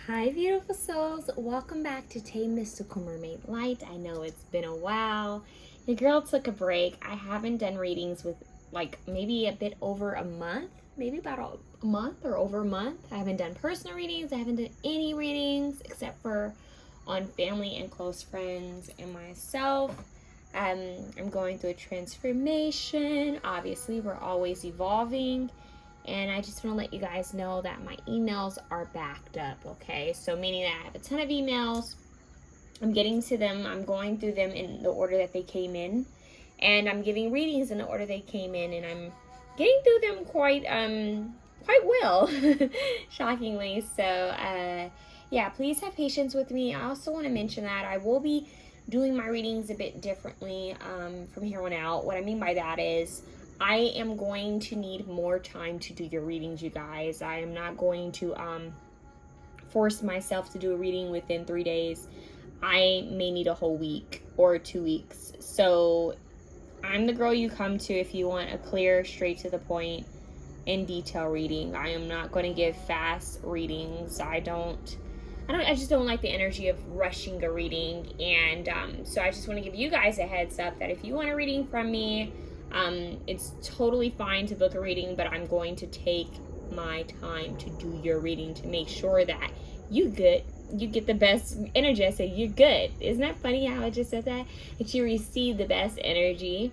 Hi beautiful souls, welcome back to Tame Mystical Mermaid Light. I know it's been a while. Your girl took a break. I haven't done readings with maybe a bit over a month, maybe about a month or over a month. I haven't done personal readings. I haven't done any readings except for on family and close friends and myself. I'm going through a transformation. Obviously, we're always evolving. And I just want to let you guys know that my emails are backed up, okay? So meaning that I have a ton of emails. I'm getting to them. I'm going through them in the order that they came in. And I'm giving readings in the order they came in. And I'm getting through them quite well, shockingly. So, yeah, please have patience with me. I also want to mention that I will be doing my readings a bit differently from here on out. What I mean by that is I am going to need more time to do your readings, you guys. I am not going to force myself to do a reading within 3 days. I may need a whole week or 2 weeks. So I'm the girl you come to if you want a clear, straight to the point, in detail reading. I am not going to give fast readings. I just don't like the energy of rushing a reading. And so I just want to give you guys a heads up that if you want a reading from me, it's totally fine to book a reading, but I'm going to take my time to do your reading to make sure that you get the best energy. I say you're good. Isn't that funny how I just said that? That you receive the best energy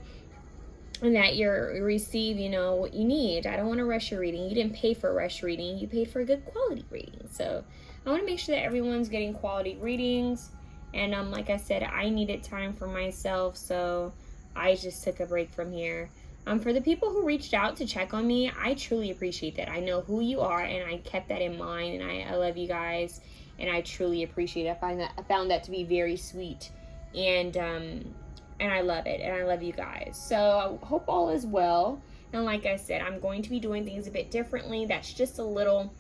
and that you receive, what you need. I don't want to rush your reading. You didn't pay for a rush reading. You paid for a good quality reading. So I want to make sure that everyone's getting quality readings. And like I said, I needed time for myself, so I just took a break from here. For the people who reached out to check on me, I truly appreciate that. I know who you are, and I kept that in mind, and I love you guys, and I truly appreciate it. I found that to be very sweet, and I love it, and I love you guys. So I hope all is well. And like I said, I'm going to be doing things a bit differently. That's just one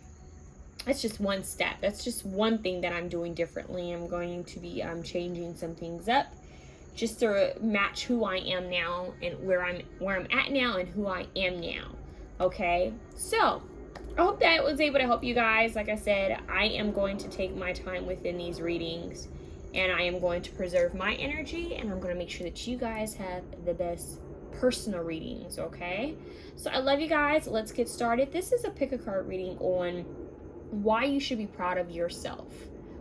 step. That's just one thing that I'm doing differently. I'm going to be changing some things up, just to match who I am now and where I'm at now and who I am now. Okay, so I hope that I was able to help you guys. Like I said, I am going to take my time within these readings, and I am going to preserve my energy, and I'm going to make sure that you guys have the best personal readings. Okay, so I love you guys. Let's get started. This is a pick a card reading on why you should be proud of yourself.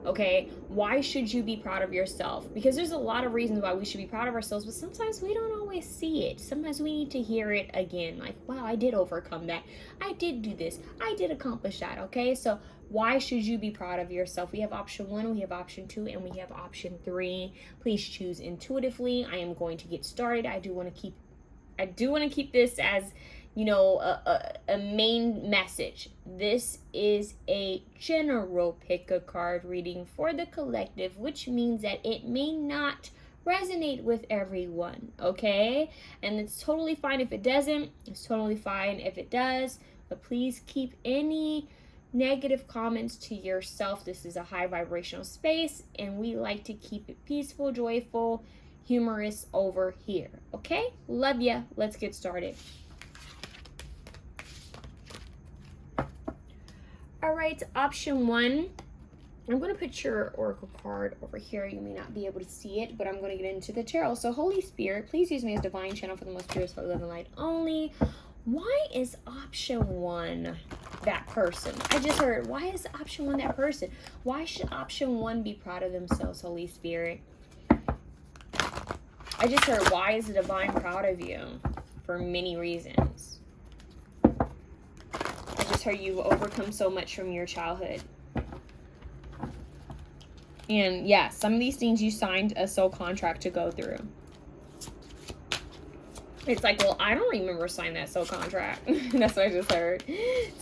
Okay, why should you be proud of yourself? Because there's a lot of reasons why we should be proud of ourselves, but sometimes we don't always see it. Sometimes we need to hear it again, like, wow, I did overcome that. I did do this. I did accomplish that. Okay, so why should you be proud of yourself? We have option 1, we have option 2, and we have option 3. Please choose intuitively. I am going to get started. I do want to keep this as a main message. This is a general pick a card reading for the collective, which means that it may not resonate with everyone, okay? And it's totally fine if it doesn't. It's totally fine if it does, but please keep any negative comments to yourself. This is a high vibrational space, and we like to keep it peaceful, joyful, humorous over here, okay? Love ya. Let's get started. All right, option 1. I'm going to put your oracle card over here. You may not be able to see it, but I'm going to get into the tarot. So, Holy Spirit, please use me as divine channel for the most pure soul, love, and light only. Why is option 1 that person? I just heard, why is option 1 that person? Why should option 1 be proud of themselves, Holy Spirit? I just heard, why is the divine proud of you? For many reasons. Her you've overcome so much from your childhood, and yeah, some of these things you signed a soul contract to go through. It's like, well, I don't remember signing that soul contract. That's what I just heard.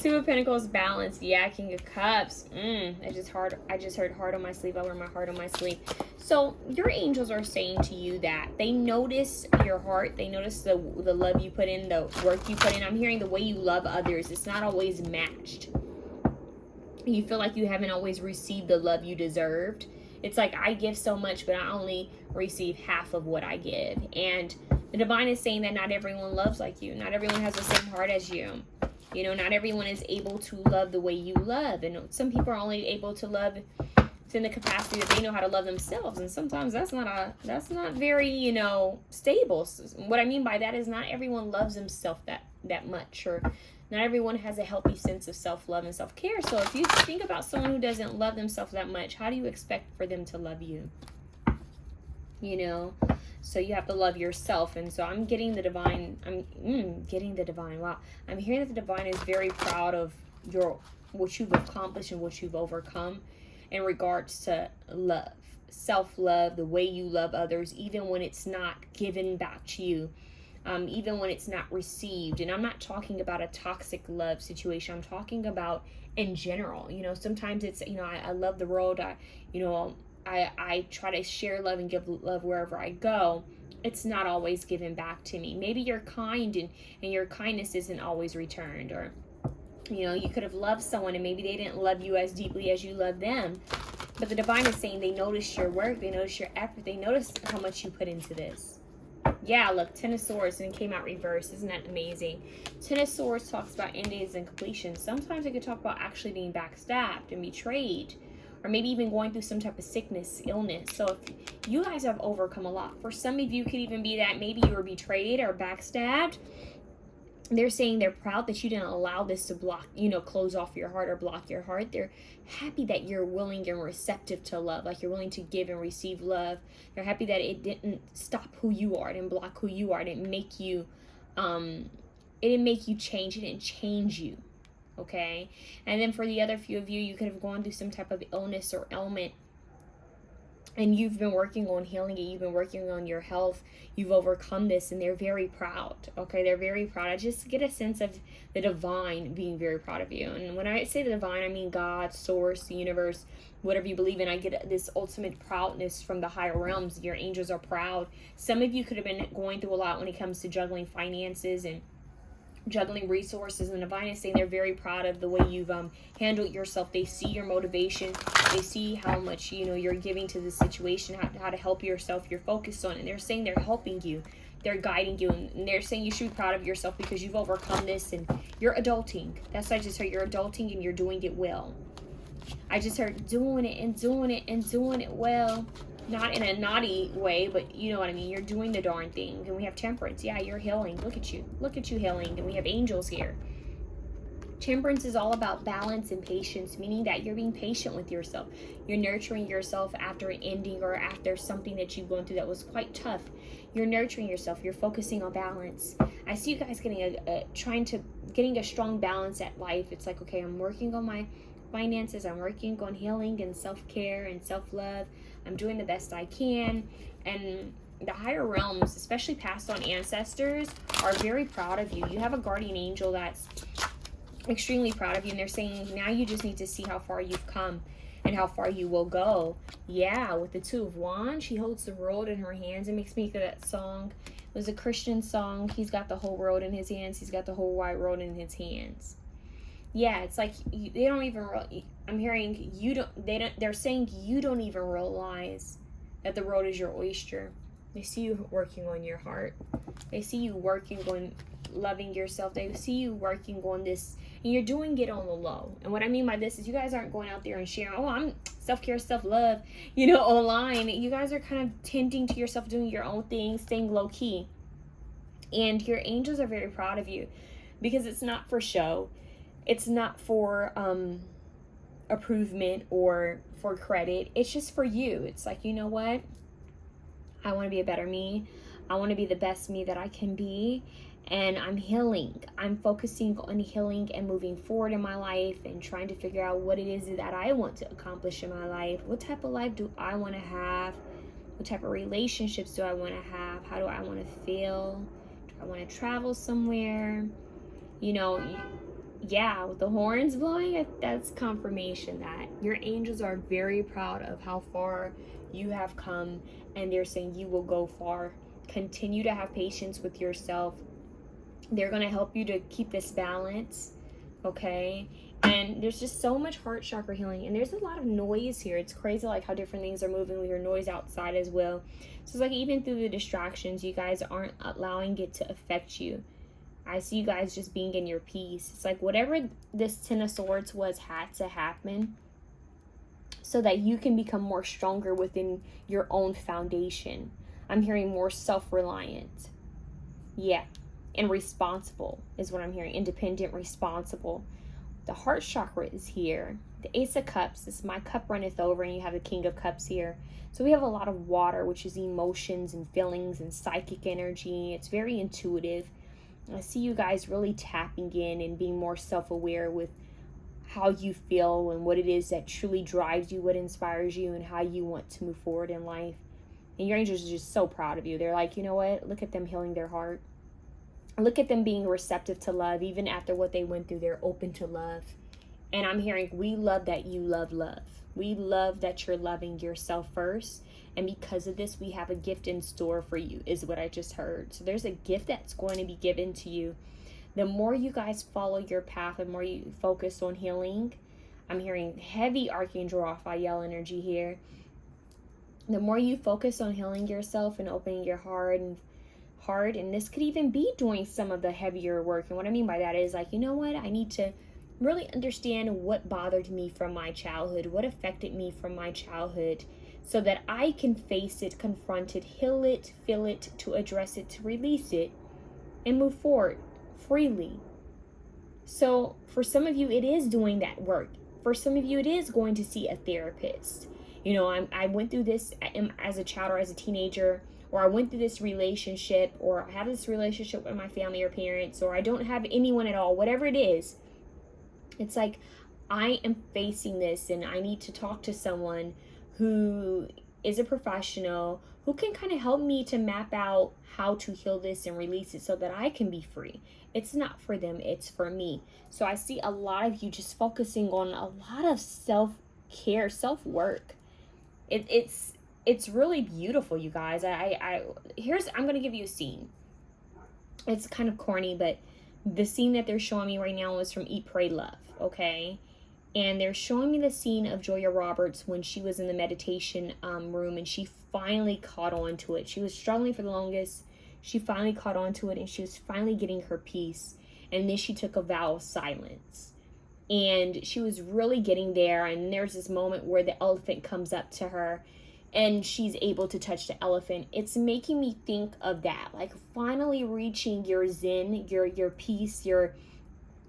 2 of Pentacles, balance. Yeah, King of Cups. I just heard heart on my sleeve. I wear my heart on my sleeve. So your angels are saying to you that they notice your heart. They notice the love you put in, the work you put in. I'm hearing the way you love others. It's not always matched. You feel like you haven't always received the love you deserved. It's like, I give so much, but I only receive half of what I give. And the divine is saying that not everyone loves like you. Not everyone has the same heart as you. You know, not everyone is able to love the way you love. And some people are only able to love in the capacity that they know how to love themselves. And sometimes that's not very, you know, stable. So what I mean by that is not everyone loves themselves that much, or not everyone has a healthy sense of self-love and self-care. So if you think about someone who doesn't love themselves that much, how do you expect for them to love you? You know, so you have to love yourself. And so I'm getting the divine. Getting the divine. Wow. I'm hearing that the divine is very proud of what you've accomplished and what you've overcome in regards to love, self-love, the way you love others, even when it's not given back to you, even when it's not received. And I'm not talking about a toxic love situation. I'm talking about in general. You know, sometimes it's, you know, I love the world. I try to share love and give love wherever I go. It's not always given back to me. Maybe you're kind and your kindness isn't always returned. Or, you know, you could have loved someone and maybe they didn't love you as deeply as you love them. But the divine is saying they notice your work, they notice your effort, they notice how much you put into this. Yeah, look, Ten of Swords, and it came out reversed. Isn't that amazing? Ten of Swords talks about endings and completion. Sometimes it could talk about actually being backstabbed and betrayed, or maybe even going through some type of sickness, illness. So if you guys have overcome a lot. For some of you, it could even be that maybe you were betrayed or backstabbed. They're saying they're proud that you didn't allow this to block, you know, close off your heart or block your heart. They're happy that you're willing and receptive to love, like you're willing to give and receive love. They're happy that it didn't stop who you are, it didn't block who you are, it didn't make you change, it didn't change you. Okay. And then for the other few of you, you could have gone through some type of illness or ailment, and you've been working on healing it. You've been working on your health. You've overcome this, and they're very proud. Okay, they're very proud. I just get a sense of the divine being very proud of you. And when I say the divine, I mean God, source, the universe, whatever you believe in. I get this ultimate proudness from the higher realms. Your angels are proud. Some of you could have been going through a lot when it comes to juggling finances and juggling resources, and the divine is saying they're very proud of the way you've handled yourself. They see your motivation, they see how much, you know, you're giving to the situation, how to help yourself, you're focused on it. And they're saying they're helping you, they're guiding you, and they're saying you should be proud of yourself because you've overcome this and you're adulting. That's what I just heard. You're adulting and you're doing it well. I just heard doing it and doing it and doing it well. Not in a naughty way, but you know what I mean. You're doing the darn thing. And we have temperance. Yeah, you're healing. Look at you. Look at you healing. And we have angels here. Temperance is all about balance and patience, meaning that you're being patient with yourself. You're nurturing yourself after an ending or after something that you've gone through that was quite tough. You're nurturing yourself. You're focusing on balance. I see you guys getting getting a strong balance at life. It's like, okay, I'm working on my finances. I'm working on healing and self-care and self-love. I'm doing the best I can. And the higher realms, especially passed on ancestors, are very proud of you. You have a guardian angel that's extremely proud of you, and they're saying now you just need to see how far you've come and how far you will go. Yeah, with the Two of Wands, she holds the world in her hands. It makes me think of that song. It was a Christian song. He's got the whole world in his hands. He's got the whole wide world in his hands. Yeah, it's like they don't even. I'm hearing you don't. They don't. They're saying you don't even realize that the world is your oyster. They see you working on your heart. They see you working on loving yourself. They see you working on this, and you're doing it on the low. And what I mean by this is you guys aren't going out there and sharing, oh, I'm self-care, self-love, you know, online. You guys are kind of tending to yourself, doing your own thing, staying low-key. And your angels are very proud of you because it's not for show. It's not for approvement or for credit. It's just for you. It's like, you know what? I want to be a better me. I want to be the best me that I can be. And I'm healing. I'm focusing on healing and moving forward in my life and trying to figure out what it is that I want to accomplish in my life. What type of life do I want to have? What type of relationships do I want to have? How do I want to feel? Do I want to travel somewhere? You know, yeah, with the horns blowing, that's confirmation that your angels are very proud of how far you have come, and they're saying you will go far. Continue to have patience with yourself. They're going to help you to keep this balance, okay? And there's just so much heart chakra healing, and there's a lot of noise here. It's crazy like how different things are moving. We hear noise outside as well. So it's like even through the distractions, you guys aren't allowing it to affect you. I see you guys just being in your peace. It's like whatever this Ten of Swords was had to happen so that you can become more stronger within your own foundation. I'm hearing more self-reliant. Yeah. And responsible is what I'm hearing. Independent, responsible. The heart chakra is here. The Ace of Cups is my cup runneth over, and you have the King of Cups here. So we have a lot of water, which is emotions and feelings and psychic energy. It's very intuitive. I see you guys really tapping in and being more self-aware with how you feel and what it is that truly drives you, what inspires you, and how you want to move forward in life. And your angels are just so proud of you. They're like, you know what? Look at them healing their heart. Look at them being receptive to love. Even after what they went through, they're open to love. And I'm hearing, we love that you love love. We love that you're loving yourself first. And because of this, we have a gift in store for you, is what I just heard. So there's a gift that's going to be given to you. The more you guys follow your path, the more you focus on healing. I'm hearing heavy Archangel Raphael energy here. The more you focus on healing yourself and opening your heart, and this could even be doing some of the heavier work. And what I mean by that is like, you know what? I need to really understand what bothered me from my childhood, what affected me from my childhood, so that I can face it, confront it, heal it, feel it, to address it, to release it, and move forward freely. So for some of you, it is doing that work. For some of you, it is going to see a therapist. You know, I went through this as a child or as a teenager, or I went through this relationship, or I have this relationship with my family or parents, or I don't have anyone at all, whatever it is. It's like, I am facing this and I need to talk to someone who is a professional, who can kind of help me to map out how to heal this and release it so that I can be free. It's not for them, it's for me. So I see a lot of you just focusing on a lot of self-care, self-work. It's really beautiful, you guys. I'm going to give you a scene. It's kind of corny, but the scene that they're showing me right now was from Eat, Pray, Love, okay? And they're showing me the scene of Julia Roberts when she was in the meditation room, and she finally caught on to it. She was struggling for the longest. She finally caught on to it, and she was finally getting her peace. And then she took a vow of silence. And she was really getting there, and there's this moment where the elephant comes up to her, and she's able to touch the elephant. It's making me think of that, like finally reaching your zen, your peace, your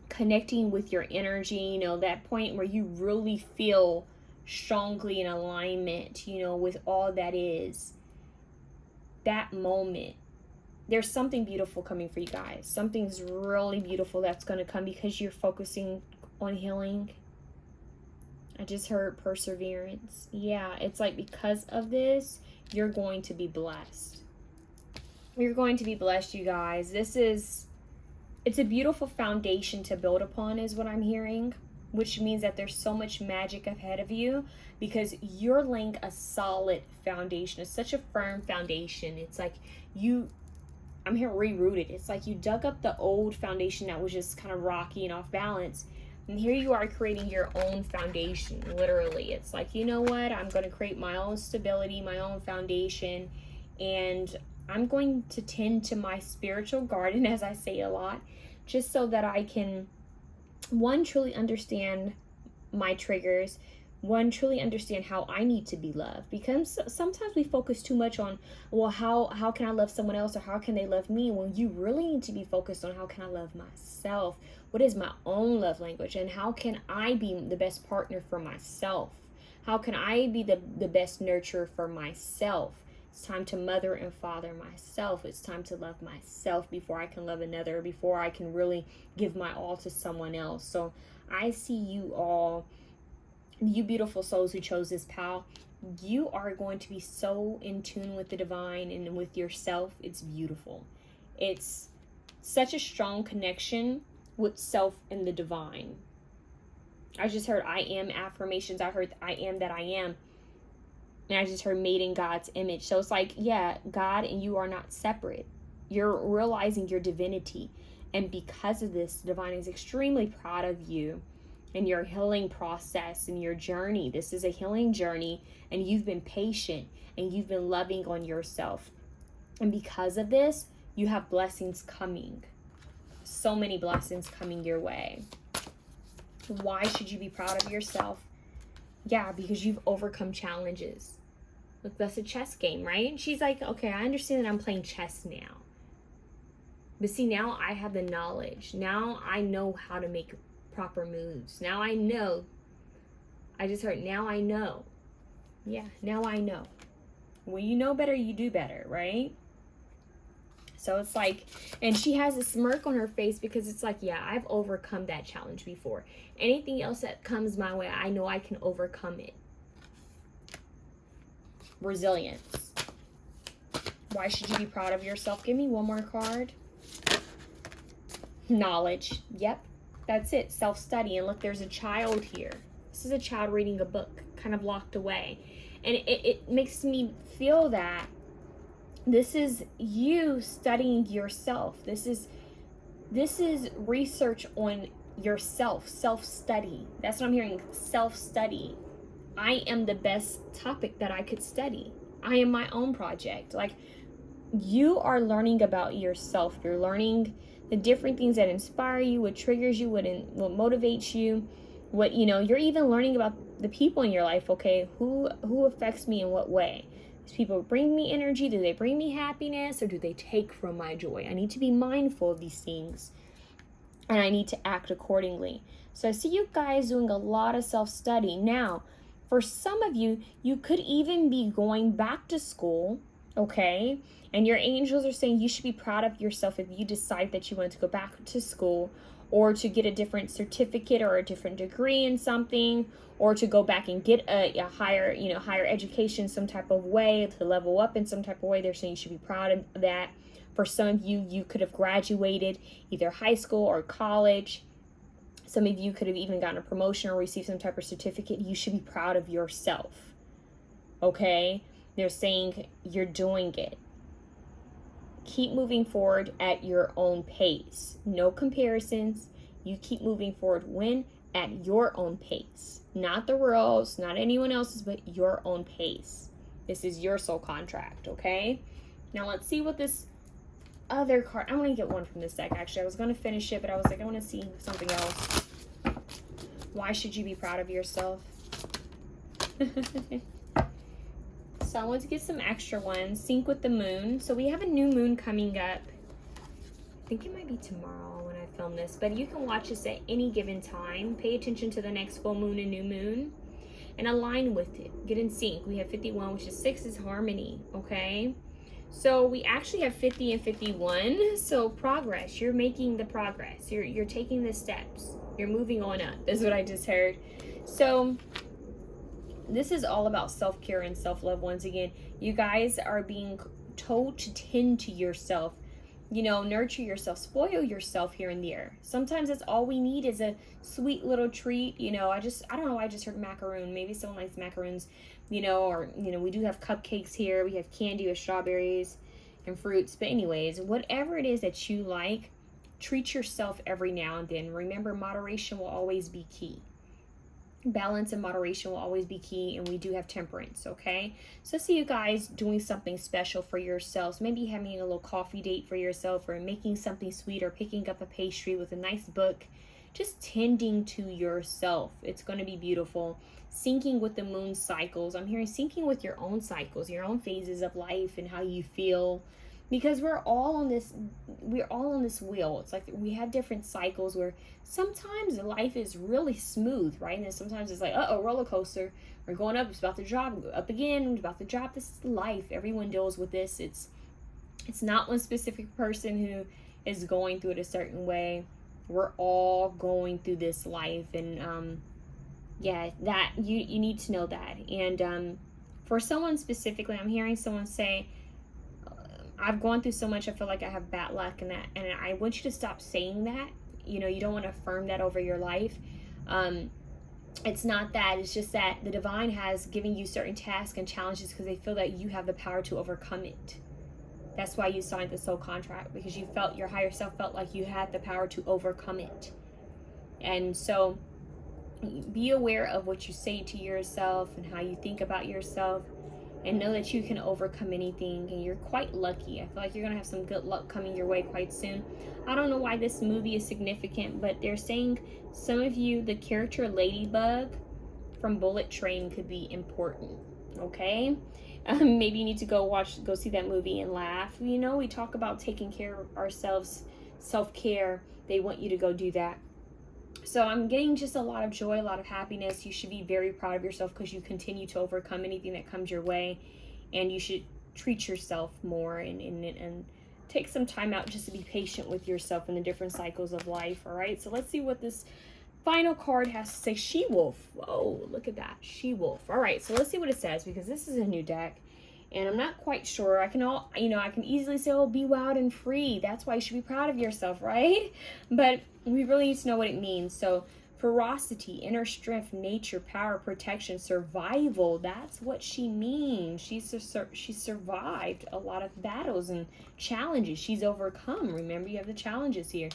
connecting with your energy, you know, that point where you really feel strongly in alignment, you know, with all that is. That moment, there's something beautiful coming for you guys. Something's really beautiful that's going to come because you're focusing on healing. I just heard perseverance. Yeah, it's like because of this, you're going to be blessed. You're going to be blessed, you guys. It's a beautiful foundation to build upon is what I'm hearing, which means that there's so much magic ahead of you because you're laying a solid foundation. It's such a firm foundation. It's like I'm here re-rooted. It's like you dug up the old foundation that was just kind of rocky and off balance. And here you are creating your own foundation, literally. It's like, you know what? I'm going to create my own stability, my own foundation. And I'm going to tend to my spiritual garden, as I say a lot, just so that I can, one, truly understand my triggers, one, truly understand how I need to be loved. Because sometimes we focus too much on, well, how can I love someone else, or how can they love me? When you really need to be focused on how can I love myself? What is my own love language? And how can I be the best partner for myself? How can I be the best nurturer for myself? It's time to mother and father myself. It's time to love myself before I can love another, before I can really give my all to someone else. So I see you all, you beautiful souls who chose this path, you are going to be so in tune with the divine and with yourself. It's beautiful. It's such a strong connection with self and the divine. I just heard I am affirmations. I heard I am that I am. And I just heard made in God's image. So it's like, yeah, God and you are not separate. You're realizing your divinity. And because of this, the divine is extremely proud of you and your healing process and your journey. This is a healing journey, and you've been patient and you've been loving on yourself. And because of this, you have blessings coming. so many blessings coming your way. Why should you be proud of yourself? Yeah, because you've overcome challenges. Look, that's a chess game, right? And she's like, okay, I understand that I'm playing chess now. But see, now I have the knowledge. Now I know how to make proper moves. Now I know. I just heard, now I know. Yeah, now I know. When you know better, you do better, right? So it's like, and she has a smirk on her face because it's like, yeah, I've overcome that challenge before. Anything else that comes my way, I know I can overcome it. Resilience. Why should you be proud of yourself? Give me one more card. Knowledge. Yep, that's it. Self-study. And look, there's a child here. This is a child reading a book, kind of locked away. And it makes me feel that this is you studying yourself. This is research on yourself, self-study. That's what I'm hearing, self-study. I am the best topic that I could study. I am my own project. Like, you are learning about yourself. You're learning the different things that inspire you, what triggers you, what motivates you, what, you know, you're even learning about the people in your life. Okay, who affects me in what way? These people bring me energy. Do they bring me happiness, or do they take from my joy? I need to be mindful of these things, and I need to act accordingly. So I see you guys doing a lot of self-study. Now, for some of you, you could even be going back to school, okay? And your angels are saying you should be proud of yourself if you decide that you want to go back to school, or to get a different certificate or a different degree in something, or to go back and get a higher, you know, higher education some type of way, to level up in some type of way. They're saying you should be proud of that. For some of you, you could have graduated either high school or college. Some of you could have even gotten a promotion or received some type of certificate. You should be proud of yourself, okay? They're saying you're doing it. Keep moving forward at your own pace. No comparisons. You keep moving forward when at your own pace. Not the world's, not anyone else's, but your own pace. This is your soul contract, okay? Now let's see what this other card, I want to get one from this deck actually. I was going to finish it, but I was like, I want to see something else. Why should you be proud of yourself? So I want to get some extra ones. Sync with the moon. So we have a new moon coming up. I think it might be tomorrow when I film this, but you can watch this at any given time. Pay attention to the next full moon and new moon and align with it. Get in sync. We have 51, which is 6 is harmony, okay? So we actually have 50 and 51. So progress. You're making the progress. You're taking the steps. You're moving on up. Is what I just heard. So this is all about self-care and self-love. Once again, you guys are being told to tend to yourself, you know, nurture yourself, spoil yourself here and there. Sometimes that's all we need is a sweet little treat. You know, I don't know, I just heard macaroon. Maybe someone likes macaroons, you know, or, you know, we do have cupcakes here. We have candy with strawberries and fruits. But anyways, whatever it is that you like, treat yourself every now and then. Remember, moderation will always be key. Balance and moderation will always be key, and we do have temperance, okay? So see you guys doing something special for yourselves, maybe having a little coffee date for yourself, or making something sweet, or picking up a pastry with a nice book. Just tending to yourself. It's going to be beautiful. Syncing with the moon cycles. I'm hearing syncing with your own cycles, your own phases of life and how you feel. Because we're all on this wheel. It's like we have different cycles where sometimes life is really smooth, right? And then sometimes it's like, roller coaster. We're going up, it's about to drop, up again, it's about to drop. This is life. Everyone deals with this. It's not one specific person who is going through it a certain way. We're all going through this life, and yeah, that you need to know that. And for someone specifically, I'm hearing someone say, I've gone through so much, I feel like I have bad luck, and I want you to stop saying that. You know, you don't want to affirm that over your life. It's not that. It's just that the divine has given you certain tasks and challenges because they feel that you have the power to overcome it. That's why you signed the soul contract, because you felt, your higher self felt like you had the power to overcome it. And so be aware of what you say to yourself and how you think about yourself. and know that you can overcome anything, and you're quite lucky. I feel like you're going to have some good luck coming your way quite soon. I don't know why this movie is significant, but they're saying some of you, the character Ladybug from Bullet Train could be important, okay? Maybe you need to go see that movie and laugh. You know, we talk about taking care of ourselves, self-care. They want you to go do that. So I'm getting just a lot of joy, a lot of happiness. You should be very proud of yourself because you continue to overcome anything that comes your way. And you should treat yourself more and take some time out just to be patient with yourself in the different cycles of life, all right? So let's see what this final card has to say. She-Wolf. Oh, look at that. She-Wolf. All right, so let's see what it says, because this is a new deck. And I'm not quite sure. I can easily say, oh, be wild and free. That's why you should be proud of yourself, right? But we really need to know what it means. So ferocity, inner strength, nature, power, protection, survival. That's what she means. She survived a lot of battles and challenges. She's overcome. Remember, you have the challenges here.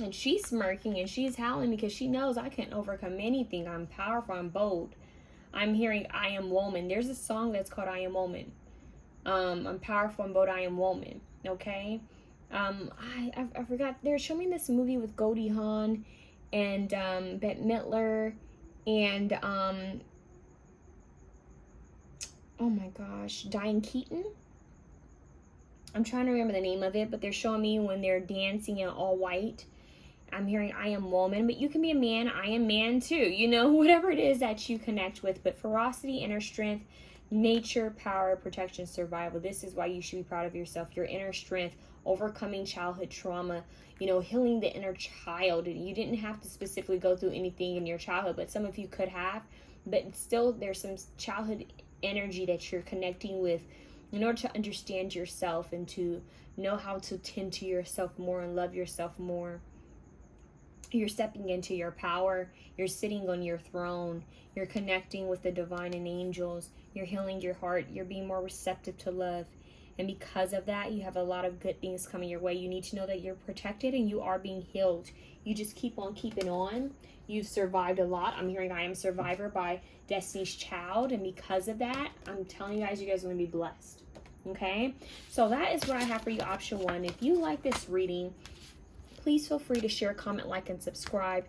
And she's smirking and she's howling because she knows I can't overcome anything. I'm powerful. I'm bold. I'm hearing I am woman. There's a song that's called I am woman. I'm powerful and bold. I am woman. Okay. I forgot. They're showing this movie with Goldie Hawn and Bette Midler and oh my gosh, Diane Keaton. I'm trying to remember the name of it, but they're showing me when they're dancing in all white. I'm hearing I am woman, but you can be a man. I am man too. You know, whatever it is that you connect with. But ferocity, inner strength, nature, power, protection, survival. This is why you should be proud of yourself. Your inner strength, overcoming childhood trauma, you know, healing the inner child. You didn't have to specifically go through anything in your childhood, but some of you could have. But still, there's some childhood energy that you're connecting with in order to understand yourself and to know how to tend to yourself more and love yourself more. You're stepping into your power. You're sitting on your throne. You're connecting with the divine and angels. You're healing your heart. You're being more receptive to love. And because of that, you have a lot of good things coming your way. You need to know that you're protected and you are being healed. You just keep on keeping on. You've survived a lot. I'm hearing I Am Survivor by Destiny's Child. And because of that, I'm telling you guys are going to be blessed. Okay? So that is what I have for you, option one. If you like this reading, please feel free to share, comment, like, and subscribe.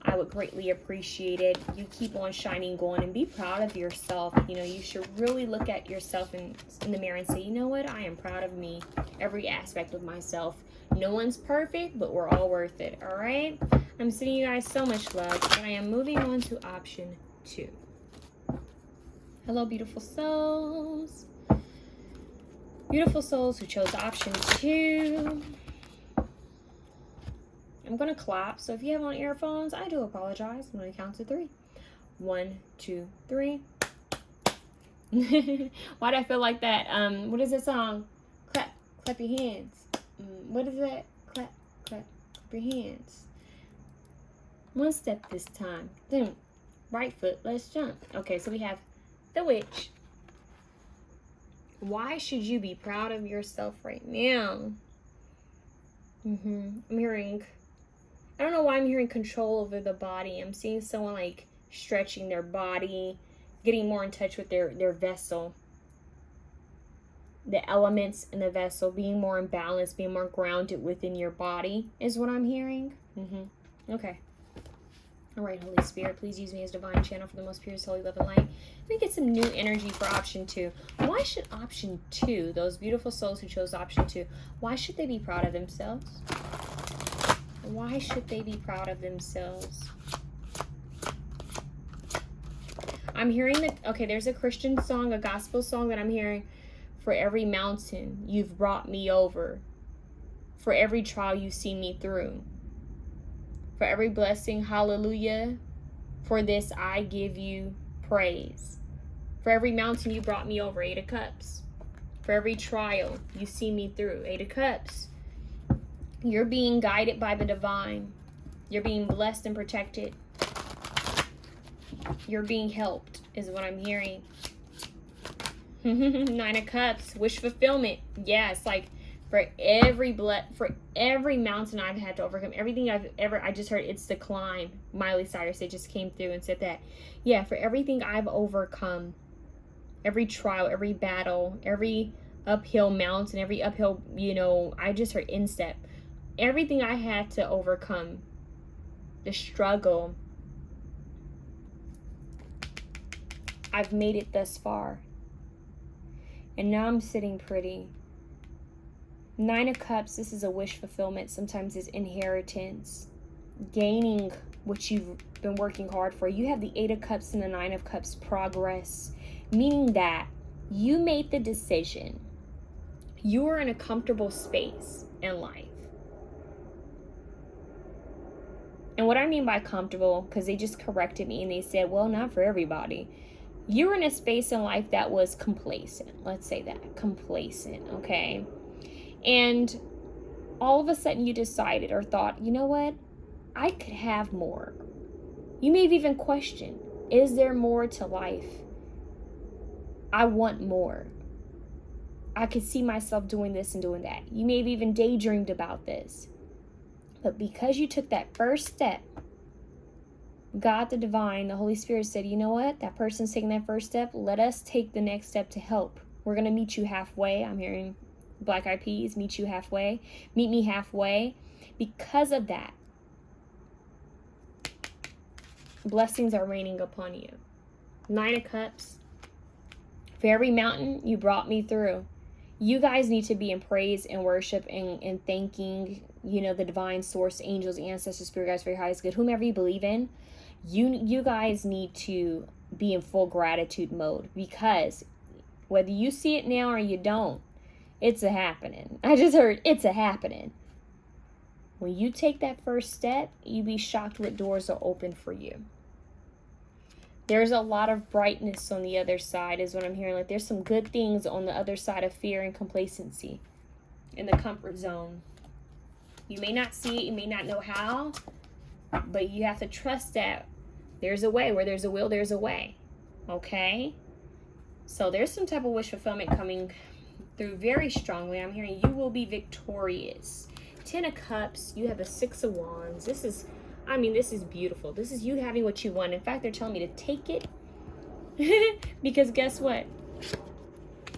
I would greatly appreciate it. You keep on shining, going, and be proud of yourself. You know, you should really look at yourself in the mirror and say, you know what? I am proud of me, every aspect of myself. No one's perfect, but we're all worth it, all right? I'm sending you guys so much love, and I am moving on to option two. Hello, beautiful souls. Beautiful souls who chose option two. I'm going to clap, so if you have on earphones, I do apologize. I'm going to count to 3. 1, 2, 3. Why'd I feel like that? What is that song? Clap your hands. What is that? Clap your hands. One step this time. Then, right foot, let's jump. Okay, so we have the witch. Why should you be proud of yourself right now? I'm hearing... I don't know why I'm hearing control over the body. I'm seeing someone like stretching their body, getting more in touch with their vessel. The elements in the vessel, being more in balance, being more grounded within your body is what I'm hearing. Okay. All right, Holy Spirit, please use me as divine channel for the most purest, holy, love, and light. Let me get some new energy for option two. Why should option two, those beautiful souls who chose option two, why should they be proud of themselves? Why should they be proud of themselves? I'm hearing that, okay, there's a Christian song, a gospel song that I'm hearing. For every mountain you've brought me over. For every trial you see me through. For every blessing, hallelujah. For this I give you praise. For every mountain you brought me over, 8 of Cups. For every trial you see me through, 8 of Cups. You're being guided by the divine. You're being blessed and protected. You're being helped, is what I'm hearing. 9 of Cups, wish fulfillment. Yeah, it's like for every mountain I've had to overcome, everything I just heard, it's the climb. Miley Cyrus, it just came through and said that. Yeah, for everything I've overcome, every trial, every battle, every uphill mountain, every uphill, I just heard instep. Everything I had to overcome, the struggle, I've made it thus far. And now I'm sitting pretty. 9 of Cups, this is a wish fulfillment. Sometimes it's inheritance, gaining what you've been working hard for. You have the 8 of Cups and the 9 of Cups, progress, meaning that you made the decision. You are in a comfortable space in life. And what I mean by comfortable, because they just corrected me and they said, well, not for everybody. You were in a space in life that was complacent. Let's say that, complacent, okay? And all of a sudden you decided or thought, you know what? I could have more. You may have even questioned, is there more to life? I want more. I could see myself doing this and doing that. You may have even daydreamed about this. But because you took that first step, God, the divine, the Holy Spirit said, you know what? That person's taking that first step. Let us take the next step to help. We're going to meet you halfway. I'm hearing Black Eyed Peas, meet you halfway. Meet me halfway. Because of that, blessings are raining upon you. 9 of Cups. For every mountain you brought me through. You guys need to be in praise and worship and thanking, the divine source, angels, ancestors, spirit guides, very highest good, whomever you believe in. You guys need to be in full gratitude mode, because whether you see it now or you don't, it's a happening. I just heard it's a happening. When you take that first step, you'd be shocked what doors are open for you. There's a lot of brightness on the other side is what I'm hearing. Like there's some good things on the other side of fear and complacency in the comfort zone. You may not see it, you may not know how, but you have to trust that there's a way. Where there's a will, there's a way. Okay? So there's some type of wish fulfillment coming through very strongly. I'm hearing you will be victorious. 10 of Cups, you have a 6 of Wands. This is beautiful. This is you having what you want. In fact, they're telling me to take it. Because guess what?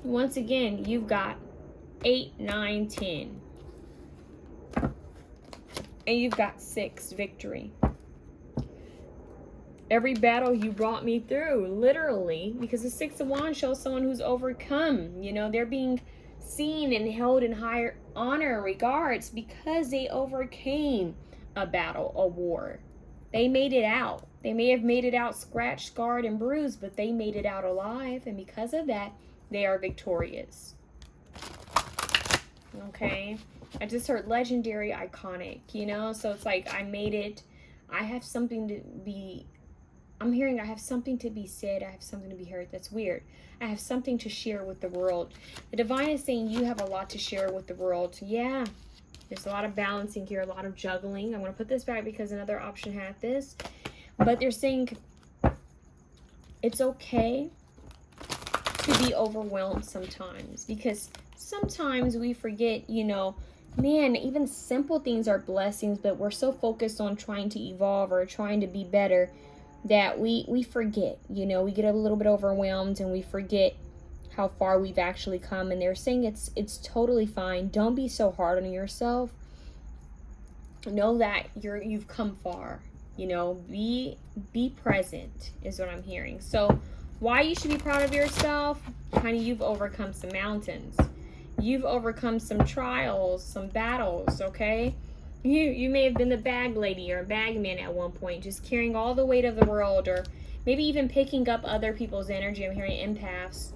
Once again, you've got 8, 9, 10. And you've got 6, victory. Every battle you brought me through, literally, because the 6 of Wands shows someone who's overcome. They're being seen and held in higher honor and regards because they overcame a battle, a war. They made it out. They may have made it out scratched, scarred, and bruised, but they made it out alive, and because of that, they are victorious. Okay? I just heard legendary, iconic, so it's like I made it. I have something to be, I'm hearing I have something to be said. I have something to be heard. That's weird. I have something to share with the world. The divine is saying you have a lot to share with the world. Yeah. There's a lot of balancing here, a lot of juggling. I'm going to put this back because another option had this. But they're saying it's okay to be overwhelmed sometimes, because sometimes we forget, man, even simple things are blessings, but we're so focused on trying to evolve or trying to be better that we forget, we get a little bit overwhelmed and we forget how far we've actually come. And they're saying it's totally fine. Don't be so hard on yourself. Know that you've come far. Be present is what I'm hearing. So why you should be proud of yourself? Honey, you've overcome some mountains. You've overcome some trials, some battles, okay? You may have been the bag lady or a bag man at one point, just carrying all the weight of the world, or maybe even picking up other people's energy. I'm hearing empaths.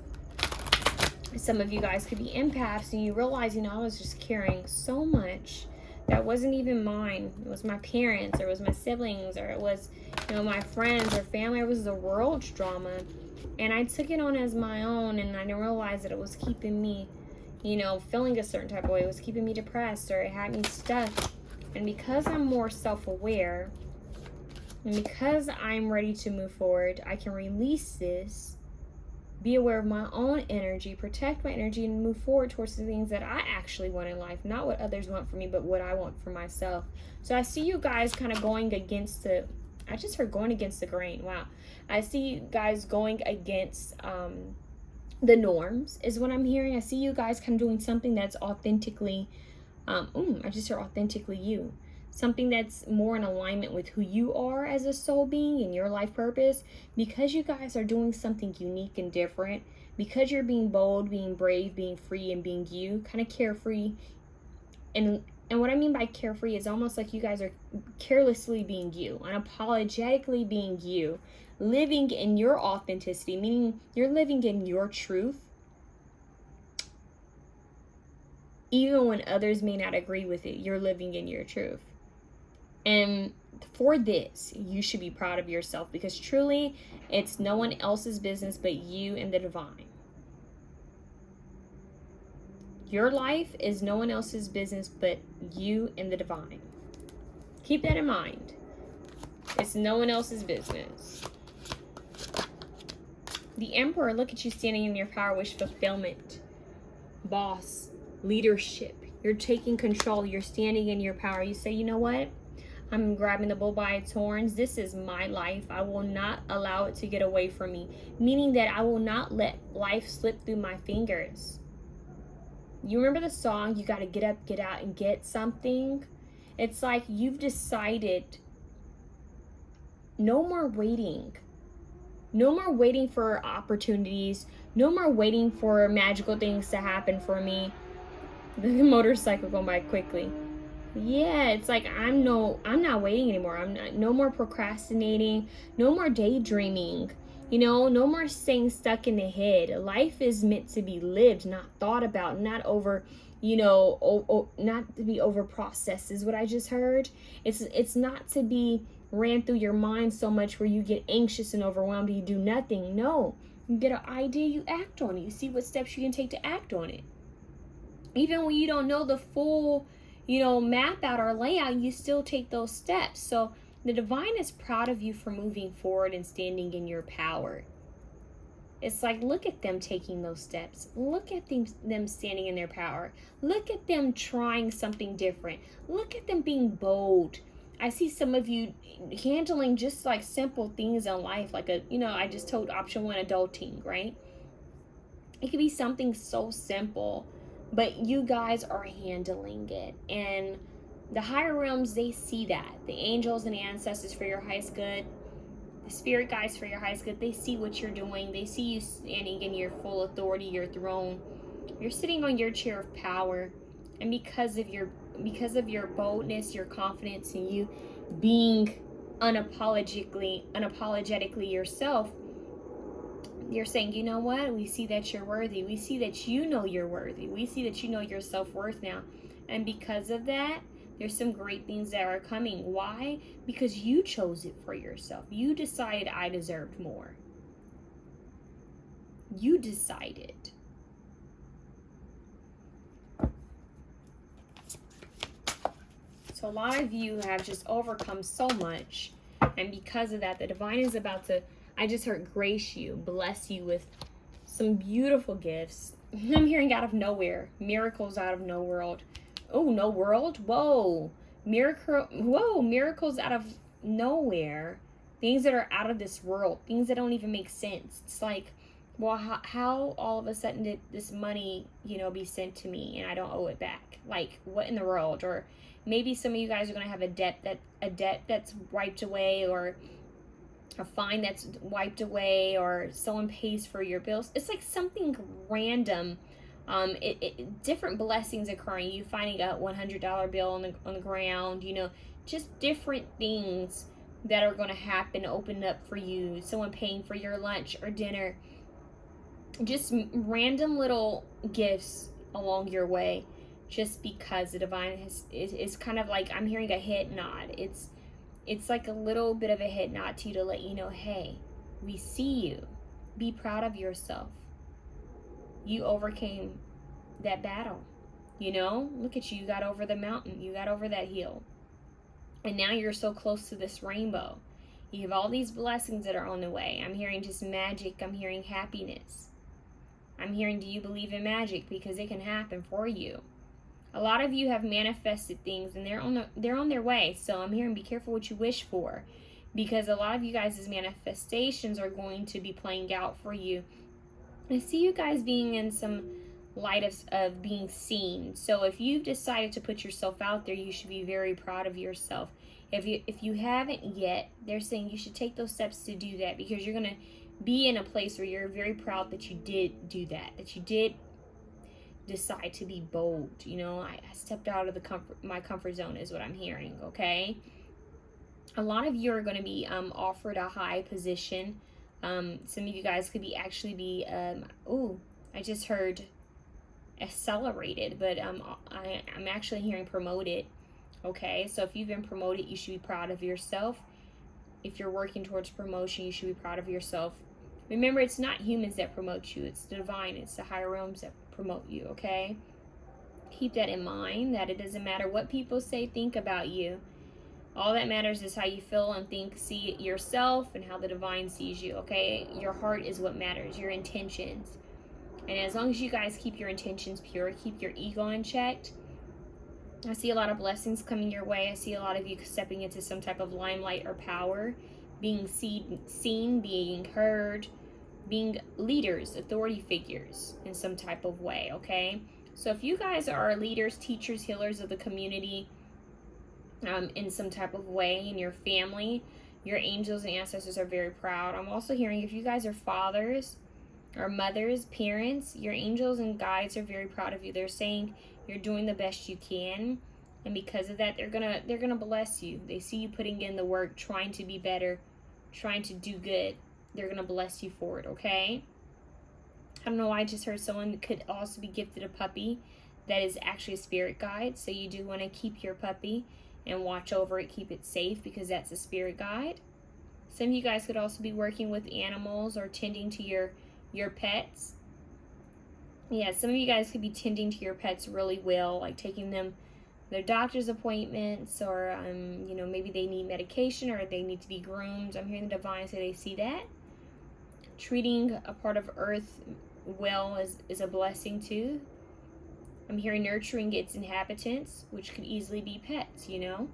Some of you guys could be empaths, and you realize, I was just carrying so much that wasn't even mine. It was my parents, or it was my siblings, or it was, my friends or family, or it was the world's drama. And I took it on as my own, and I didn't realize that it was keeping me, feeling a certain type of way. It was keeping me depressed, or it had me stuck. And because I'm more self-aware, and because I'm ready to move forward, I can release this, be aware of my own energy, protect my energy, and move forward towards the things that I actually want in life. Not what others want for me, but what I want for myself. So I see you guys kind of going against the, I just heard going against the grain. Wow. I see you guys going against the norms is what I'm hearing. I see you guys kind of doing something that's authentically, I just heard authentically you. Something that's more in alignment with who you are as a soul being and your life purpose. Because you guys are doing something unique and different. Because you're being bold, being brave, being free, and being you, kind of carefree. And what I mean by carefree is almost like you guys are carelessly being you, unapologetically being you, living in your authenticity, meaning you're living in your truth, even when others may not agree with it. You're living in your truth. And for this, you should be proud of yourself, because truly it's no one else's business but you and the divine. Your life is no one else's business but you and the divine. Keep that in mind. It's no one else's business. The Emperor, look at you standing in your power, wish fulfillment, boss, leadership. You're taking control. You're standing in your power. You say, you know what? I'm grabbing the bull by its horns. This is my life. I will not allow it to get away from me. Meaning that I will not let life slip through my fingers. You remember the song, you got to get up, get out, and get something? It's like you've decided no more waiting. No more waiting for opportunities. No more waiting for magical things to happen for me. The motorcycle going by quickly. Yeah, it's like I'm not waiting anymore. No more procrastinating. No more daydreaming. You know, no more staying stuck in the head. Life is meant to be lived, not thought about, not over, not to be over processed is what I just heard. It's not to be ran through your mind so much where you get anxious and overwhelmed and you do nothing. No, you get an idea, you act on it. You see what steps you can take to act on it. Even when you don't know the full, map out or layout, you still take those steps. So the divine is proud of you for moving forward and standing in your power. It's like, look at them taking those steps. Look at them standing in their power. Look at them trying something different. Look at them being bold. I see some of you handling just like simple things in life, like I just told option 1, adulting, right? It could be something so simple, but you guys are handling it. And the higher realms, they see that. The angels and the ancestors for your highest good, the spirit guides for your highest good, they see what you're doing. They see you standing in your full authority, your throne. You're sitting on your chair of power. And because of your boldness, your confidence, and you being unapologetically yourself, you're saying, you know what? We see that you're worthy. We see that you know you're worthy. We see that you know your self-worth now. And because of that, there's some great things that are coming. Why? Because you chose it for yourself. You decided I deserved more. You decided. So a lot of you have just overcome so much. And because of that, the divine is about to, I just heard, grace you, bless you with some beautiful gifts. I'm hearing out of nowhere. Miracles out of no world. Oh, no world? Whoa. Miracles out of nowhere. Things that are out of this world. Things that don't even make sense. It's like, well, how all of a sudden did this money, be sent to me and I don't owe it back? Like, what in the world? Or maybe some of you guys are going to have a debt that's wiped away, or a fine that's wiped away, or someone pays for your bills. It's like something random. Different blessings occurring. You finding a $100 bill on the ground, just different things that are going to happen, open up for you. Someone paying for your lunch or dinner. Just random little gifts along your way, just because the divine is kind of like, I'm hearing a head nod. It's like a little bit of a head nod to you to let you know, hey, we see you. Be proud of yourself. You overcame that battle. Look at you. You got over the mountain. You got over that hill. And now you're so close to this rainbow. You have all these blessings that are on the way. I'm hearing just magic. I'm hearing happiness. I'm hearing, do you believe in magic? Because it can happen for you. A lot of you have manifested things and they're on their way. So I'm hearing, be careful what you wish for, because a lot of you guys' manifestations are going to be playing out for you I see you guys being in some light of being seen. So if you've decided to put yourself out there, you should be very proud of yourself. If you haven't yet, they're saying you should take those steps to do that, because you're going to be in a place where you're very proud that you did do that you did decide to be bold. You know, I stepped out of my comfort zone is what I'm hearing, okay? A lot of you are going to be offered a high position. Some of you guys could be I just heard accelerated, but I'm actually hearing promoted. Okay, so if you've been promoted, you should be proud of yourself. If you're working towards promotion, you should be proud of yourself. Remember, it's not humans that promote you, it's the divine, it's the higher realms that promote you, okay? Keep that in mind, that it doesn't matter what people say, think about you. All that matters is how you feel and think, see yourself, and how the divine sees you, okay? Your heart is what matters, your intentions. And as long as you guys keep your intentions pure, keep your ego in check, I see a lot of blessings coming your way. I see a lot of you stepping into some type of limelight or power, being seen, being heard, being leaders, authority figures in some type of way, okay? So if you guys are leaders, teachers, healers of the community, in some type of way in your family, your angels and ancestors are very proud. I'm also hearing if you guys are fathers or mothers, parents, your angels and guides are very proud of you. They're saying you're doing the best you can, and because of that, they're gonna bless you. They see you putting in the work, trying to be better, trying to do good. They're gonna bless you for it, okay? I don't know why I just heard someone could also be gifted a puppy that is actually a spirit guide. So you do want to keep your puppy and watch over it, keep it safe, because that's a spirit guide. Some of you guys could also be working with animals or tending to your pets. Yeah, some of you guys could be tending to your pets really well, like taking them their doctor's appointments, or you know, maybe they need medication or they need to be groomed. I'm hearing the divine say they see that. Treating a part of earth well is a blessing too. I'm hearing nurturing its inhabitants, which could easily be pets, you know.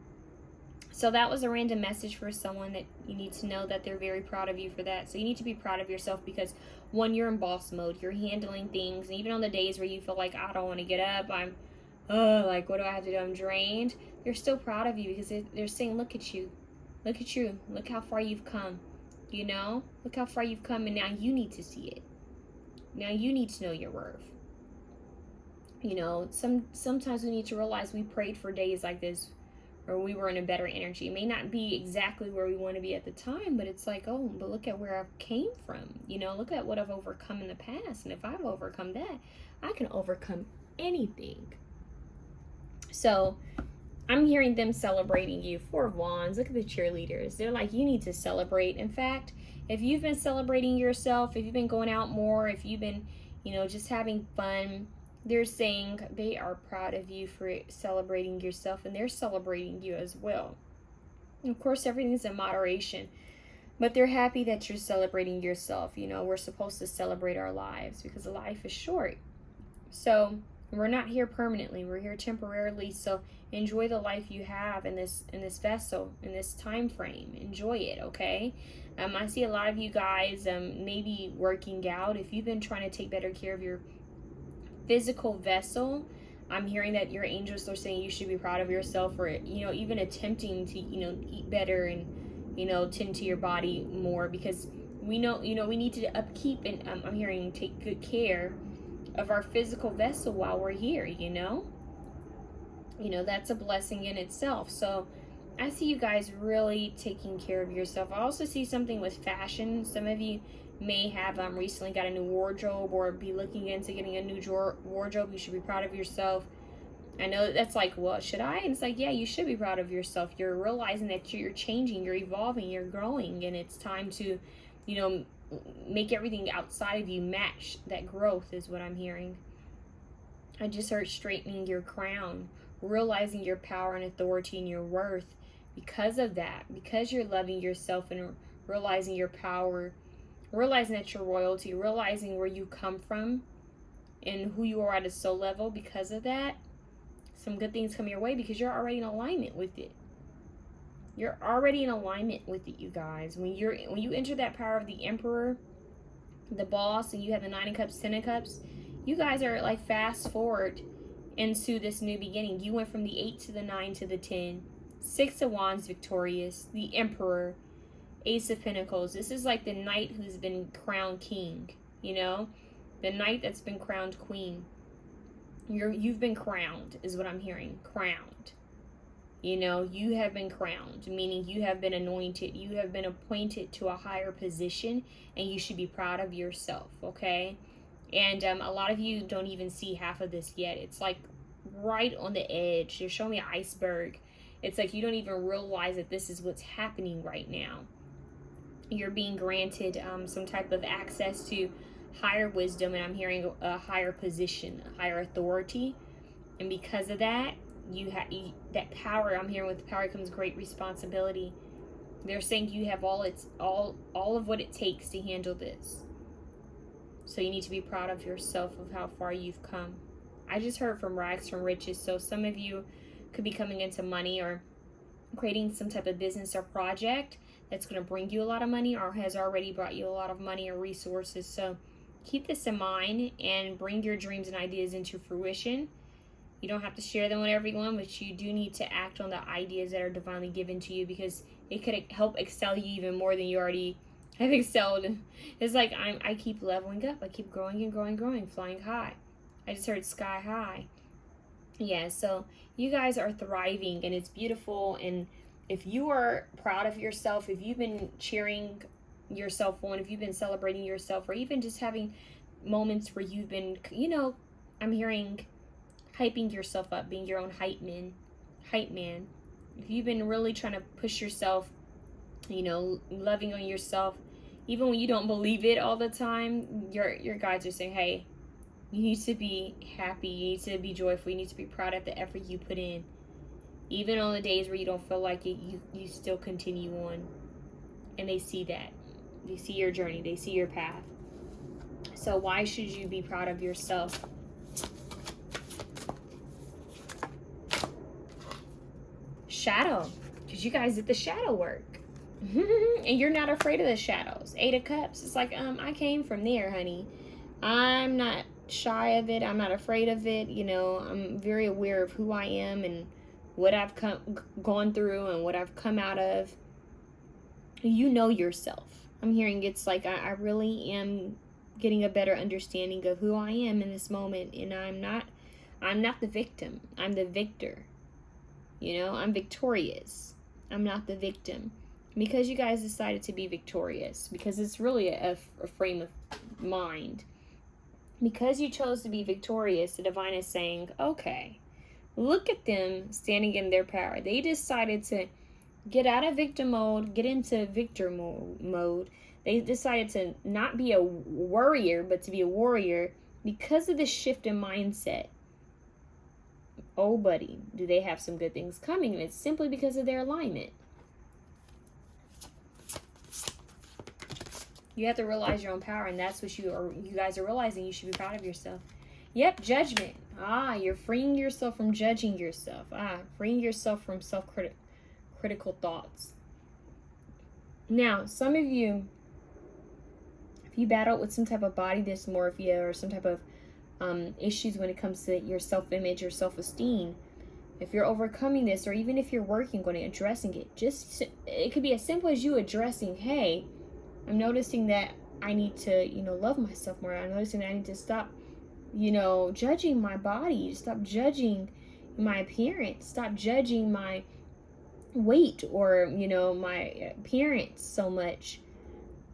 So that was a random message for someone that you need to know that they're very proud of you for that. So you need to be proud of yourself because, one, you're in boss mode. You're handling things. And even on the days where you feel like, I don't want to get up, like, what do I have to do? I'm drained. They're still proud of you because they're saying, look at you. Look at you. Look how far you've come. You know? Look how far you've come, and now you need to see it. Now you need to know your worth. You know, sometimes we need to realize we prayed for days like this, or we were in a better energy. It may not be exactly where we want to be at the time, but it's like, oh, but look at where I came from. You know, look at what I've overcome in the past. And if I've overcome that, I can overcome anything. So I'm hearing them celebrating you. Four of Wands. Look at the cheerleaders. They're like, you need to celebrate. In fact, if you've been celebrating yourself, if you've been going out more, if you've been, you know, just having fun, they're saying they are proud of you for celebrating yourself, and they're celebrating you as well. And of course, everything's in moderation, but they're happy that you're celebrating yourself. You know, we're supposed to celebrate our lives because life is short. So we're not here permanently. We're here temporarily. So enjoy the life you have in this vessel, in this time frame. Enjoy it, okay? I see a lot of you guys maybe working out. If you've been trying to take better care of your physical vessel, I'm hearing that your angels are saying you should be proud of yourself for, you know, even attempting to, you know, eat better and, you know, tend to your body more, because we know, you know, we need to upkeep and I'm hearing take good care of our physical vessel while we're here, you know, that's a blessing in itself. So I see you guys really taking care of yourself. I also see something with fashion. Some of you may have recently got a new wardrobe or be looking into getting a new wardrobe. You should be proud of yourself. I know that's like, well, should I? And it's like, yeah, you should be proud of yourself. You're realizing that you're changing, you're evolving, you're growing, and it's time to, you know, make everything outside of you match that growth is what I'm hearing. I just heard straightening your crown, realizing your power and authority and your worth because of that, because you're loving yourself and realizing your power, realizing that you're royalty, realizing where you come from and who you are at a soul level. Because of that, some good things come your way because you're already in alignment with it. You're already in alignment with it, you guys. When you enter that power of the Emperor, the boss, and you have the 9 of Cups, 10 of Cups. You guys are like fast forward into this new beginning. You went from the 8 to the 9 to the 10. 6 of Wands victorious. The Emperor. Ace of Pentacles. This is like the knight who's been crowned king, you know? The knight that's been crowned queen. You've been crowned is what I'm hearing. Crowned. You know, you have been crowned, meaning you have been anointed. You have been appointed to a higher position, and you should be proud of yourself, okay? And a lot of you don't even see half of this yet. It's like right on the edge. You're showing me an iceberg. It's like you don't even realize that this is what's happening right now. You're being granted some type of access to higher wisdom, and I'm hearing a higher position, a higher authority. And because of that, you have that power. I'm hearing with power comes great responsibility. They're saying you have all of what it takes to handle this. So you need to be proud of yourself, of how far you've come. I just heard from rags from riches. So some of you could be coming into money or creating some type of business or project that's going to bring you a lot of money or has already brought you a lot of money or resources. So keep this in mind and bring your dreams and ideas into fruition. You don't have to share them with everyone, but you do need to act on the ideas that are divinely given to you, because it could help excel you even more than you already have excelled. It's like I keep leveling up. I keep growing and growing, growing, flying high. I just heard sky high. Yeah, so you guys are thriving, and it's beautiful. And if you are proud of yourself, if you've been cheering yourself on, if you've been celebrating yourself, or even just having moments where you've been, you know, I'm hearing hyping yourself up, being your own hype man. If you've been really trying to push yourself, you know, loving on yourself, even when you don't believe it all the time, your guides are saying, hey, you need to be happy, you need to be joyful, you need to be proud of the effort you put in. Even on the days where you don't feel like it, you still continue on. And they see that. They see your journey, they see your path. So why should you be proud of yourself? Shadow, because you guys did the shadow work. And you're not afraid of the shadows. 8 of Cups. It's like, I came from there, honey. I'm not shy of it. I'm not afraid of it. You know, I'm very aware of who I am and what I've gone through and what I've come out of. You know yourself. I'm hearing it's like I really am getting a better understanding of who I am in this moment, and I'm not the victim. I'm the victor. You know, I'm victorious. I'm not the victim. Because you guys decided to be victorious, because it's really a frame of mind. Because you chose to be victorious, the divine is saying, okay, look at them standing in their power. They decided to get out of victim mode, get into victor mode. They decided to not be a worrier, but to be a warrior because of the shift in mindset. Oh, buddy, do they have some good things coming? And it's simply because of their alignment. You have to realize your own power, and that's what you guys are realizing. You should be proud of yourself. Yep, judgment. You're freeing yourself from judging yourself. Freeing yourself from self-critical thoughts. Now, some of you, if you battle with some type of body dysmorphia or some type of issues when it comes to your self-image or self-esteem, if you're overcoming this, or even if you're working on it, addressing it, it could be as simple as you addressing, hey, I'm noticing that I need to, love myself more. I'm noticing that I need to stop, judging my body, stop judging my appearance, stop judging my weight or, my appearance so much.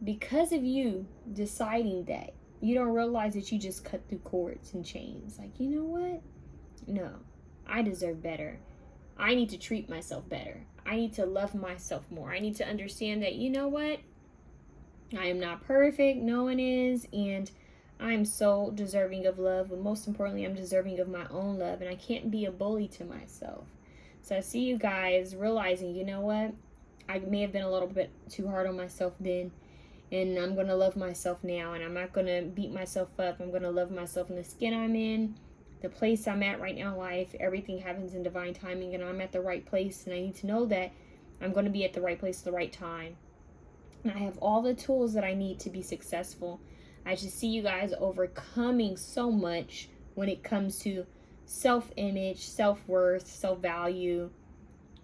Because of you deciding that, you don't realize that you just cut through cords and chains. Like, you know what? No, I deserve better. I need to treat myself better. I need to love myself more. I need to understand that, you know what? I am not perfect. No one is. And I'm so deserving of love. But most importantly, I'm deserving of my own love. And I can't be a bully to myself. So I see you guys realizing, you know what? I may have been a little bit too hard on myself then. And I'm going to love myself now. And I'm not going to beat myself up. I'm going to love myself in the skin I'm in. The place I'm at right now in life. Everything happens in divine timing. And I'm at the right place. And I need to know that I'm going to be at the right place at the right time. And I have all the tools that I need to be successful. I just see you guys overcoming so much when it comes to self-image, self-worth, self-value,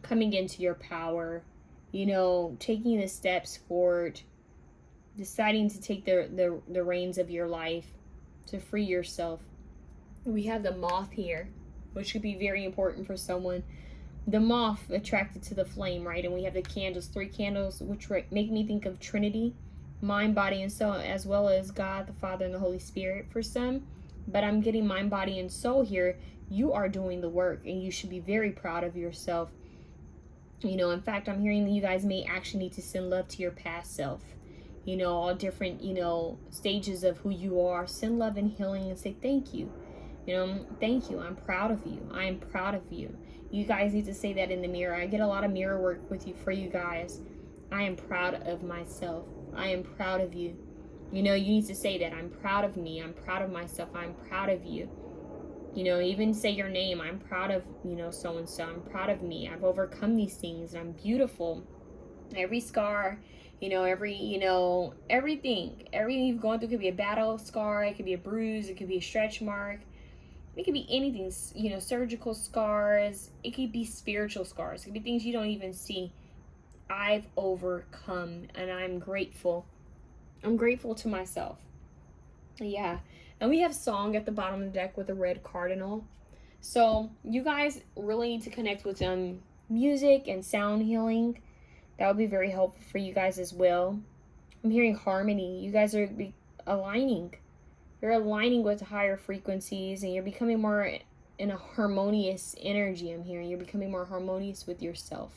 coming into your power, you know, taking the steps forward, deciding to take the reins of your life to free yourself. We have the moth here, which could be very important for someone. The moth attracted to the flame, right? And we have the candles, 3 candles, which make me think of Trinity, mind, body, and soul, as well as God, the Father, and the Holy Spirit for some. But I'm getting mind, body, and soul here. You are doing the work, and you should be very proud of yourself. You know, in fact, I'm hearing that you guys may actually need to send love to your past self. You know, all different, you know, stages of who you are. Send love and healing and say thank you. You know, thank you. I'm proud of you. I am proud of you. You guys need to say that in the mirror. I get a lot of mirror work with you for you guys. I am proud of myself. I am proud of you. You know, you need to say that. I'm proud of me. I'm proud of myself. I'm proud of you. You know, even say your name. I'm proud of, you know, so-and-so. I'm proud of me. I've overcome these things. I'm beautiful. Every scar, you know, everything you've gone through could be a battle scar. It could be a bruise. It could be a stretch mark. It could be anything, you know, surgical scars. It could be spiritual scars. It could be things you don't even see. I've overcome, and I'm grateful. I'm grateful to myself. Yeah. And we have song at the bottom of the deck with a red cardinal. So you guys really need to connect with music and sound healing. That would be very helpful for you guys as well. I'm hearing harmony. You guys are aligning. You're aligning with higher frequencies, and you're becoming more in a harmonious energy. I'm hearing you're becoming more harmonious with yourself.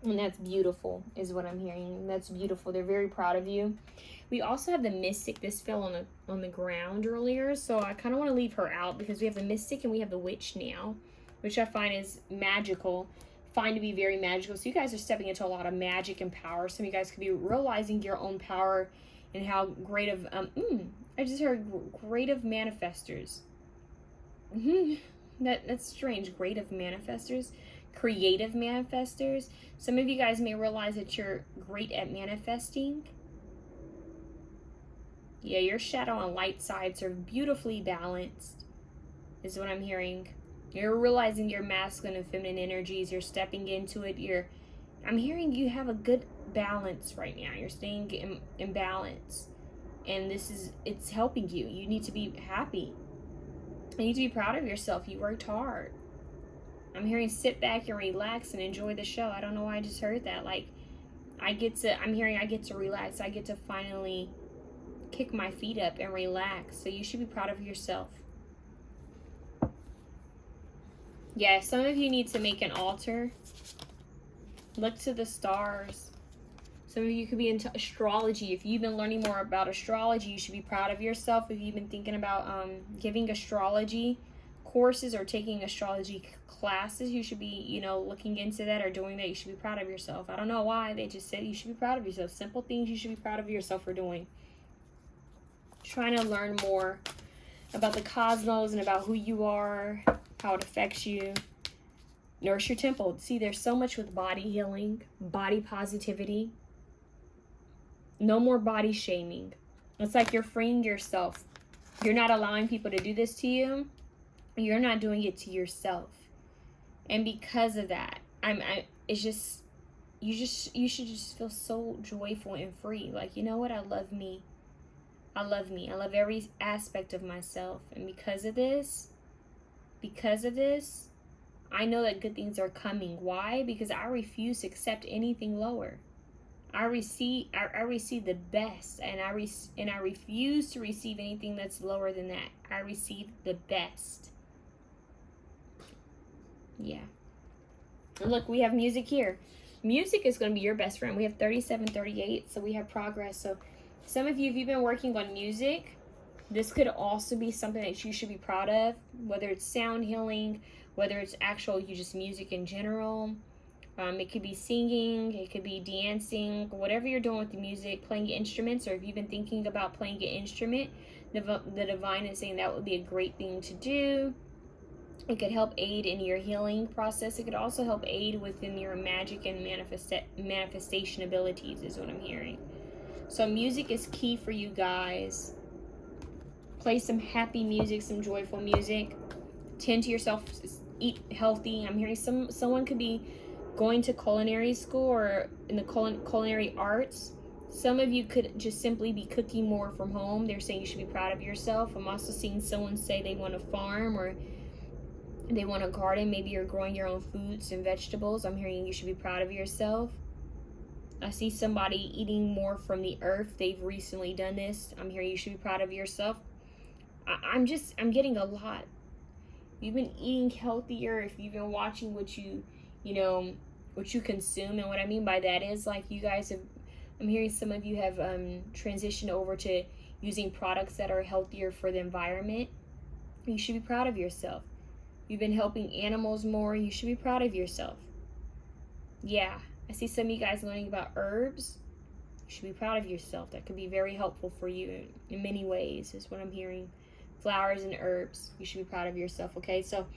And that's beautiful, is what I'm hearing. That's beautiful. They're very proud of you. We also have the mystic. This fell on the ground earlier, so I kind of want to leave her out because we have the mystic and we have the witch now, which I find is magical. Find to be very magical. So you guys are stepping into a lot of magic and power. Some of you guys could be realizing your own power and how great of I just heard great of manifestors. That's strange. Great of manifestors. Creative manifestors. Some of you guys may realize that you're great at manifesting. Yeah, your shadow and light sides are beautifully balanced, is what I'm hearing. You're realizing your masculine and feminine energies. You're stepping into it. I'm hearing you have a good balance right now. You're staying in balance. And it's helping you. You need to be happy. You need to be proud of yourself. You worked hard. I'm hearing sit back and relax and enjoy the show. I don't know why I just heard that. Like, I'm hearing I get to relax. I get to finally kick my feet up and relax. So you should be proud of yourself. Yeah, some of you need to make an altar. Look to the stars. Some of you could be into astrology. If you've been learning more about astrology, you should be proud of yourself. If you've been thinking about giving astrology courses or taking astrology classes, you should be, you know, looking into that or doing that. You should be proud of yourself. I don't know why. They just said you should be proud of yourself. Simple things you should be proud of yourself for doing. Trying to learn more about the cosmos and about who you are, how it affects you. Nourish your temple. See, there's so much with body healing, body positivity. No more body shaming. It's like you're freeing yourself. You're not allowing people to do this to you. You're not doing it to yourself. And because of that, you should just feel so joyful and free. Like, you know what? I love me. I love me. I love every aspect of myself. And because of this, I know that good things are coming. Why? Because I refuse to accept anything lower. I receive the best, and I refuse to receive anything that's lower than that. I receive the best. Yeah. And look, we have music here. Music is going to be your best friend. We have 3738, so we have progress. So some of you, if you've been working on music, this could also be something that you should be proud of, whether it's sound healing, whether it's actual just music in general. It could be singing, it could be dancing, whatever you're doing with the music, playing instruments, or if you've been thinking about playing an instrument, the divine is saying that would be a great thing to do. It could help aid in your healing process. It could also help aid within your magic and manifestation abilities, is what I'm hearing. So music is key for you guys. Play some happy music, some joyful music. Tend to yourself, eat healthy. I'm hearing someone could be going to culinary school or in the culinary arts. Some of you could just simply be cooking more from home. They're saying you should be proud of yourself. I'm also seeing someone say they want to farm or they want a garden. Maybe you're growing your own fruits and vegetables. I'm hearing you should be proud of yourself. I see somebody eating more from the earth. They've recently done this. I'm hearing you should be proud of yourself. I'm getting a lot. You've been eating healthier. If you've been watching what you consume. And what I mean by that is, like, you guys have, I'm hearing some of you have transitioned over to using products that are healthier for the environment. You should be proud of yourself. You've been helping animals more. You should be proud of yourself. Yeah, I see some of you guys learning about herbs. You should be proud of yourself. That could be very helpful for you in many ways, is what I'm hearing. Flowers and herbs. You should be proud of yourself, okay? So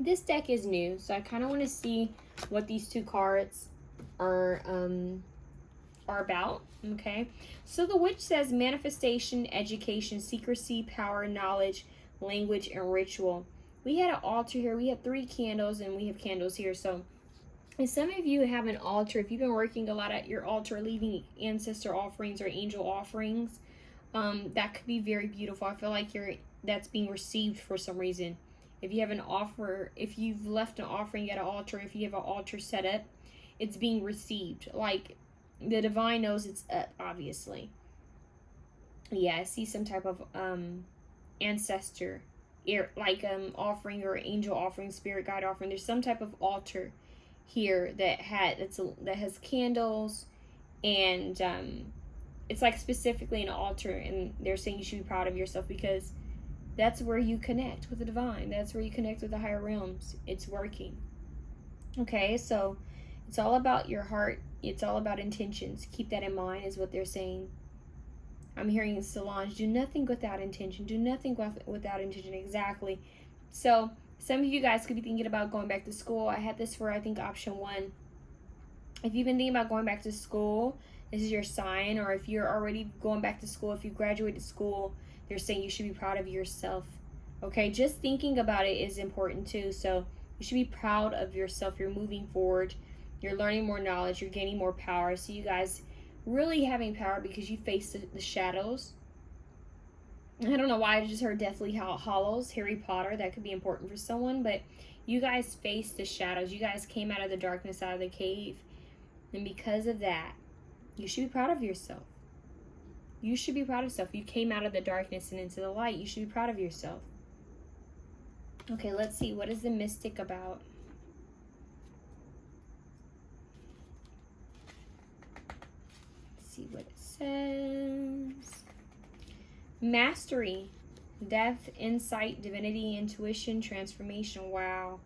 this deck is new, so I kind of want to see what these two cards are about, okay? So the witch says manifestation, education, secrecy, power, knowledge, language, and ritual. We had an altar here. We have 3 candles, and we have candles here. So and some of you have an altar. If you've been working a lot at your altar, leaving ancestor offerings or angel offerings, that could be very beautiful. I feel like that's being received for some reason. If you have an offer, if you've left an offering at an altar, if you have an altar set up, it's being received. Like, the divine knows it's up, obviously. Yeah, I see some type of ancestor, like offering or angel offering, spirit guide offering. There's some type of altar here that has candles, and it's like specifically an altar, and they're saying you should be proud of yourself because that's where you connect with the divine. That's where you connect with the higher realms. It's working. Okay, so it's all about your heart. It's all about intentions. Keep that in mind, is what they're saying. I'm hearing Solange, do nothing without intention. Do nothing without intention. Exactly. So some of you guys could be thinking about going back to school. I had this for, I think, option 1. If you've been thinking about going back to school, this is your sign. Or if you're already going back to school, if you graduated school, they're saying you should be proud of yourself. Okay, just thinking about it is important too. So you should be proud of yourself. You're moving forward. You're learning more knowledge. You're gaining more power. So you guys really having power because you face the shadows. I don't know why I just heard Deathly Hallows, Harry Potter. That could be important for someone, but you guys faced the shadows. You guys came out of the darkness, out of the cave, and because of that, you should be proud of yourself. You should be proud of yourself. You came out of the darkness and into the light. You should be proud of yourself. Okay, let's see. What is the mystic about? Let's see what it says. Mastery, depth, insight, divinity, intuition, transformation. Wow.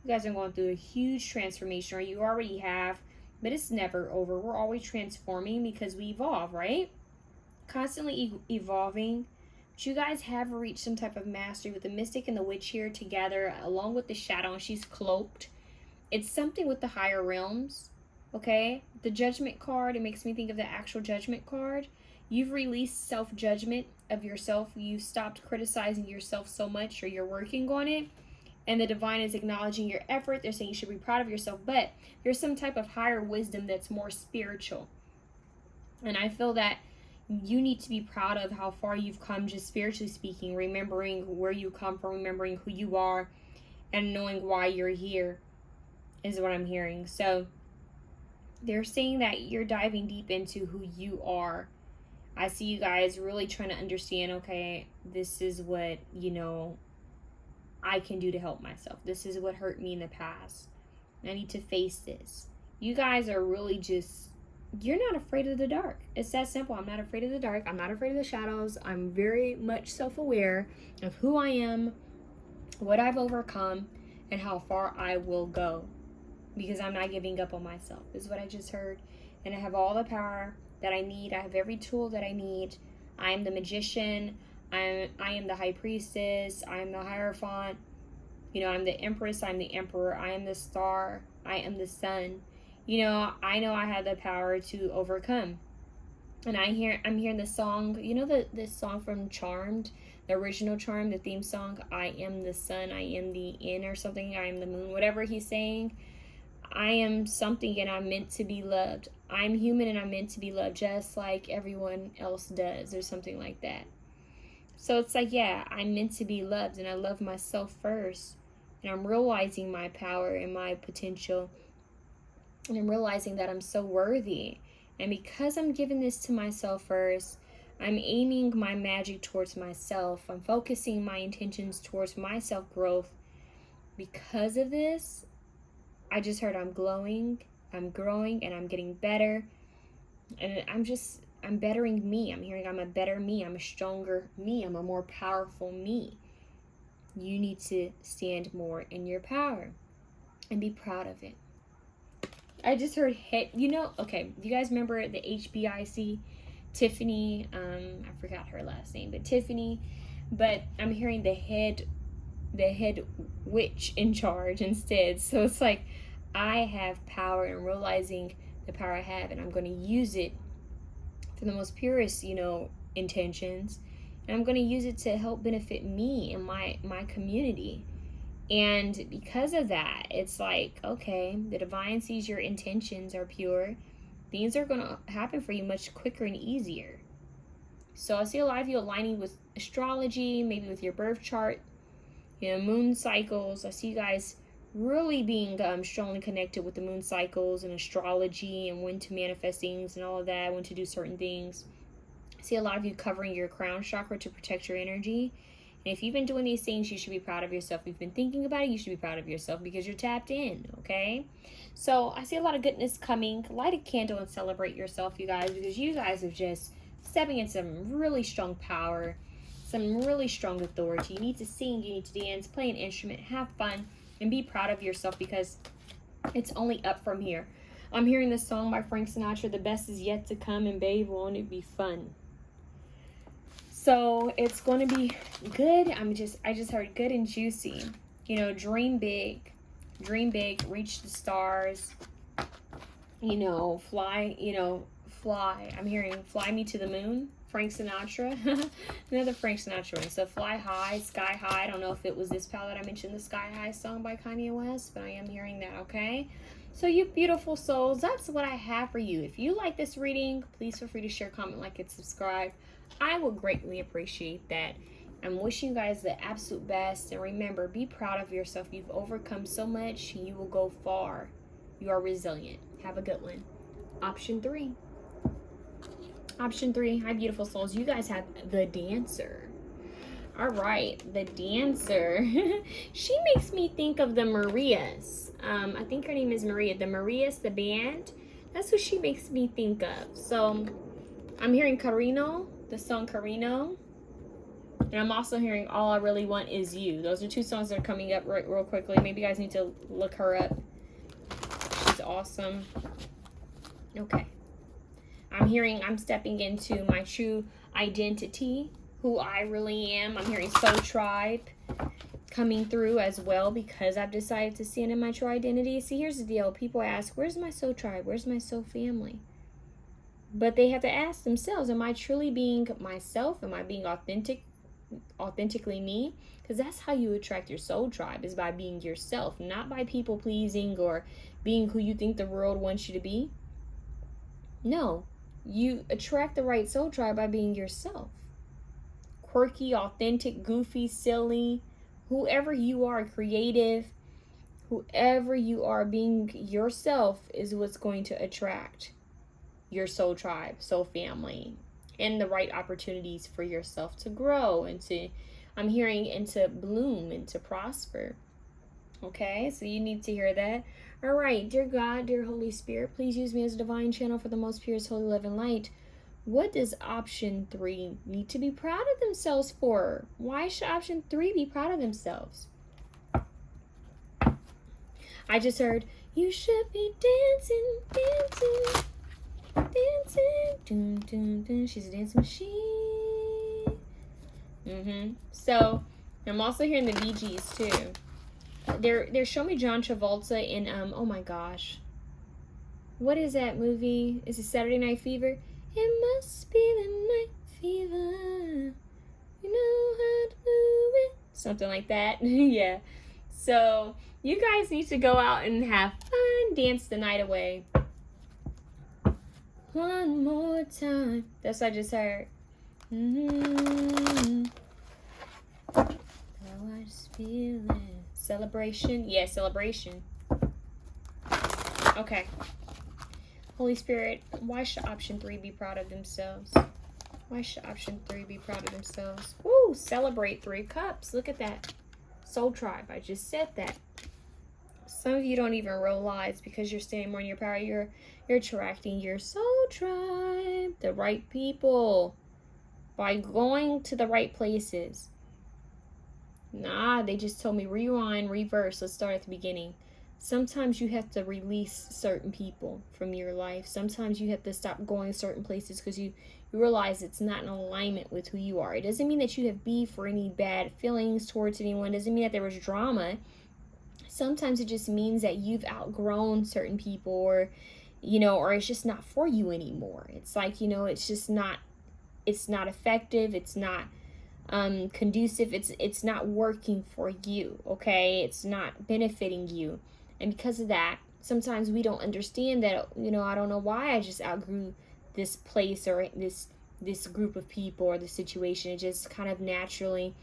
You guys are going through a huge transformation, or you already have, but it's never over. We're always transforming because we evolve, right? Constantly evolving. But you guys have reached some type of mastery with the mystic and the witch here together, along with the shadow, and she's cloaked. It's something with the higher realms, okay? The judgment card, it makes me think of the actual judgment card. You've released self-judgment of yourself. You've stopped criticizing yourself so much, or you're working on it. And the divine is acknowledging your effort. They're saying you should be proud of yourself. But there's some type of higher wisdom that's more spiritual. And I feel that you need to be proud of how far you've come, just spiritually speaking. Remembering where you come from, remembering who you are, and knowing why you're here is what I'm hearing. So they're saying that you're diving deep into who you are. I see you guys really trying to understand, okay, this is what, I can do to help myself. This is what hurt me in the past. I need to face this. You guys are really just, you're not afraid of the dark. It's that simple. I'm not afraid of the dark. I'm not afraid of the shadows. I'm very much self-aware of who I am, what I've overcome, and how far I will go. Because I'm not giving up on myself, is what I just heard. And I have all the power that I need. I have every tool that I need. I am the magician. I am the high priestess. I am the hierophant. I'm the empress. I'm the emperor. I am the star. I am the sun. I know I have the power to overcome. And I'm hearing the song, you know, the song from Charmed, the original Charmed, the theme song, I am the sun, I am the in or something, I am the moon, whatever he's saying. I am something and I'm meant to be loved. I'm human and I'm meant to be loved just like everyone else does, or something like that. So it's like, yeah, I'm meant to be loved, and I love myself first. And I'm realizing my power and my potential. And I'm realizing that I'm so worthy. And because I'm giving this to myself first, I'm aiming my magic towards myself. I'm focusing my intentions towards my self-growth. Because of this, I just heard I'm glowing, I'm growing, and I'm getting better. And I'm bettering me. I'm hearing I'm a better me. I'm a stronger me. I'm a more powerful me. You need to stand more in your power and be proud of it. I just heard head, you know, okay, you guys remember the HBIC, Tiffany, I forgot her last name, but Tiffany, but I'm hearing the head witch in charge instead. So it's like, I have power, and realizing the power I have, and I'm going to use it for the most purest, you know, intentions, and I'm going to use it to help benefit me and my community. And because of that, it's like, okay, the divine sees your intentions are pure. Things are going to happen for you much quicker and easier. So I see a lot of you aligning with astrology, maybe with your birth chart, you know, moon cycles. I see you guys really being strongly connected with the moon cycles and astrology, and when to manifest things and all of that, when to do certain things. I see a lot of you covering your crown chakra to protect your energy. And if you've been doing these things, you should be proud of yourself. If you've been thinking about it, you should be proud of yourself, because you're tapped in, okay? So I see a lot of goodness coming. Light a candle and celebrate yourself, you guys, because you guys are just stepping in some really strong power, some really strong authority. You need to sing, you need to dance, play an instrument, have fun, and be proud of yourself, because it's only up from here. I'm hearing this song by Frank Sinatra, "The best is yet to come," and babe, won't it be fun? So it's going to be good. I just heard good and juicy. You know, dream big, reach the stars, you know, fly, fly. I'm hearing fly me to the moon, Frank Sinatra, another Frank Sinatra one. So fly high, sky high. I don't know if it was this pal that I mentioned, the Sky High song by Kanye West, but I am hearing that, okay? So you beautiful souls, that's what I have for you. If you like this reading, please feel free to share, comment, like, and subscribe. I would greatly appreciate that. I'm wishing you guys the absolute best. And remember, be proud of yourself. You've overcome so much. You will go far. You are resilient. Have a good one. Option 3. Option 3. Hi, beautiful souls. You guys have the Dancer. All right. The Dancer. She makes me think of the Marias. I think her name is Maria. The Marias, the band. That's what she makes me think of. So I'm hearing Carino, the song Carino. And I'm also hearing All I Really Want Is You. Those are two songs that are coming up real quickly. Maybe you guys need to look her up. She's awesome. Okay. I'm stepping into my true identity, who I really am. I'm hearing Soul Tribe coming through as well, because I've decided to stand in my true identity. See, here's the deal. People ask, where's my soul tribe? Where's my soul family? But they have to ask themselves, am I truly being myself? Am I being authentically me? Because that's how you attract your soul tribe, is by being yourself, not by people pleasing or being who you think the world wants you to be. No, you attract the right soul tribe by being yourself. Quirky, authentic, goofy, silly, whoever you are, creative, whoever you are, being yourself is what's going to attract your soul tribe, soul family, and the right opportunities for yourself to grow and to, I'm hearing, and to bloom and to prosper. Okay, so you need to hear that. All right, dear God, dear Holy Spirit, please use me as a divine channel for the most purest, holy, love, and light. What does option 3 need to be proud of themselves for? Why should option 3 be proud of themselves? I just heard, you should be dancing, dancing, dancing. Dun, dun, dun. She's a dancing machine. So I'm also hearing the Bee Gees too. They're showing me John Travolta in oh my gosh, what is that movie? Is it Saturday Night Fever? It must be the night fever. You know how to do it. Something like that. Yeah. So you guys need to go out and have fun, dance the night away. One more time. That's what I just heard. Oh, I just feel it. Celebration. Yeah, celebration. Okay. Holy Spirit, why should option 3 be proud of themselves? Why should option 3 be proud of themselves? Woo! Celebrate 3 cups. Look at that. Soul tribe. I just said that. Some of you don't even realize, because you're standing more in your power, you're attracting your soul tribe, the right people, by going to the right places. Nah, they just told me rewind, reverse. Let's start at the beginning. Sometimes you have to release certain people from your life. Sometimes you have to stop going certain places because you realize it's not in alignment with who you are. It doesn't mean that you have beef or any bad feelings towards anyone. It doesn't mean that there was drama. Sometimes it just means that you've outgrown certain people, or, you know, or it's just not for you anymore. It's like, you know, it's just not, it's not effective. It's not conducive. It's not working for you. Okay. It's not benefiting you. And because of that, sometimes we don't understand that, you know, I don't know why I just outgrew this place or this group of people or the situation. It just kind of naturally,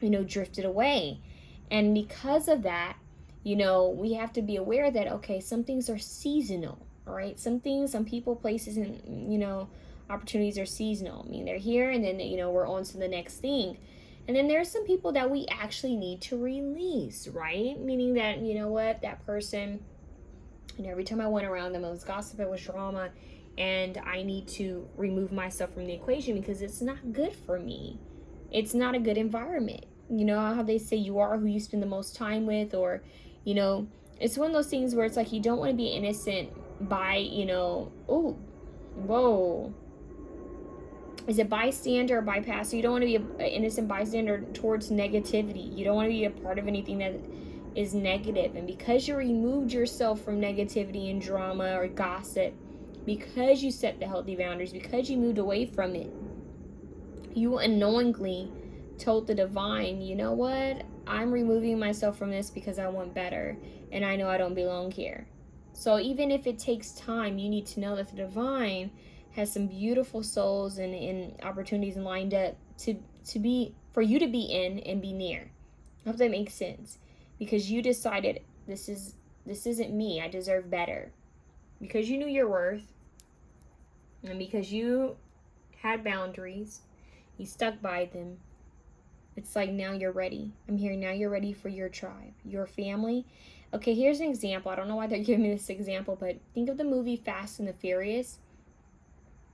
you know, drifted away. And because of that, you know, we have to be aware that, okay, some things are seasonal, all right? Some things, some people, places, and, you know, opportunities are seasonal. I mean, they're here and then, you know, we're on to the next thing. And then there's some people that we actually need to release, right? Meaning that, you know what, that person, and every time I went around them, it was gossip, it was drama, and I need to remove myself from the equation because it's not good for me. It's not a good environment. You know how they say you are who you spend the most time with, or, you know, it's one of those things where it's like you don't want to be innocent by, you know, oh, whoa. Is it bystander or bypasser? You don't want to be an innocent bystander towards negativity. You don't want to be a part of anything that is negative. And because you removed yourself from negativity and drama or gossip, because you set the healthy boundaries, because you moved away from it, you unknowingly told the divine, you know what? I'm removing myself from this because I want better. And I know I don't belong here. So even if it takes time, you need to know that the divine has some beautiful souls and opportunities lined up to be, for you to be in and be near. I hope that makes sense. Because you decided this isn't me. I deserve better. Because you knew your worth. And because you had boundaries. You stuck by them. It's like, now you're ready. I'm here now. You're ready for your tribe, your family. Okay, here's an example. I don't know why they're giving me this example, but think of the movie Fast and the Furious.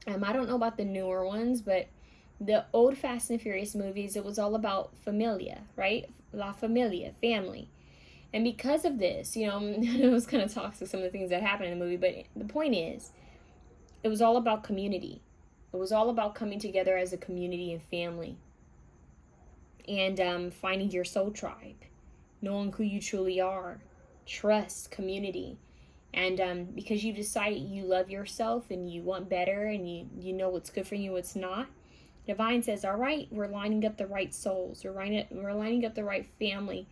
I don't know about the newer ones, but the old Fast and Furious movies, it was all about familia, right? La familia, family. And because of this, you know, it was kind of toxic, some of the things that happened in the movie, but the point is, it was all about community. It was all about coming together as a community and family. And finding your soul tribe, knowing who you truly are, trust, community. And because you've decided you love yourself and you want better and you know what's good for you, what's not, divine says, all right, we're lining up the right souls. We're lining up the right family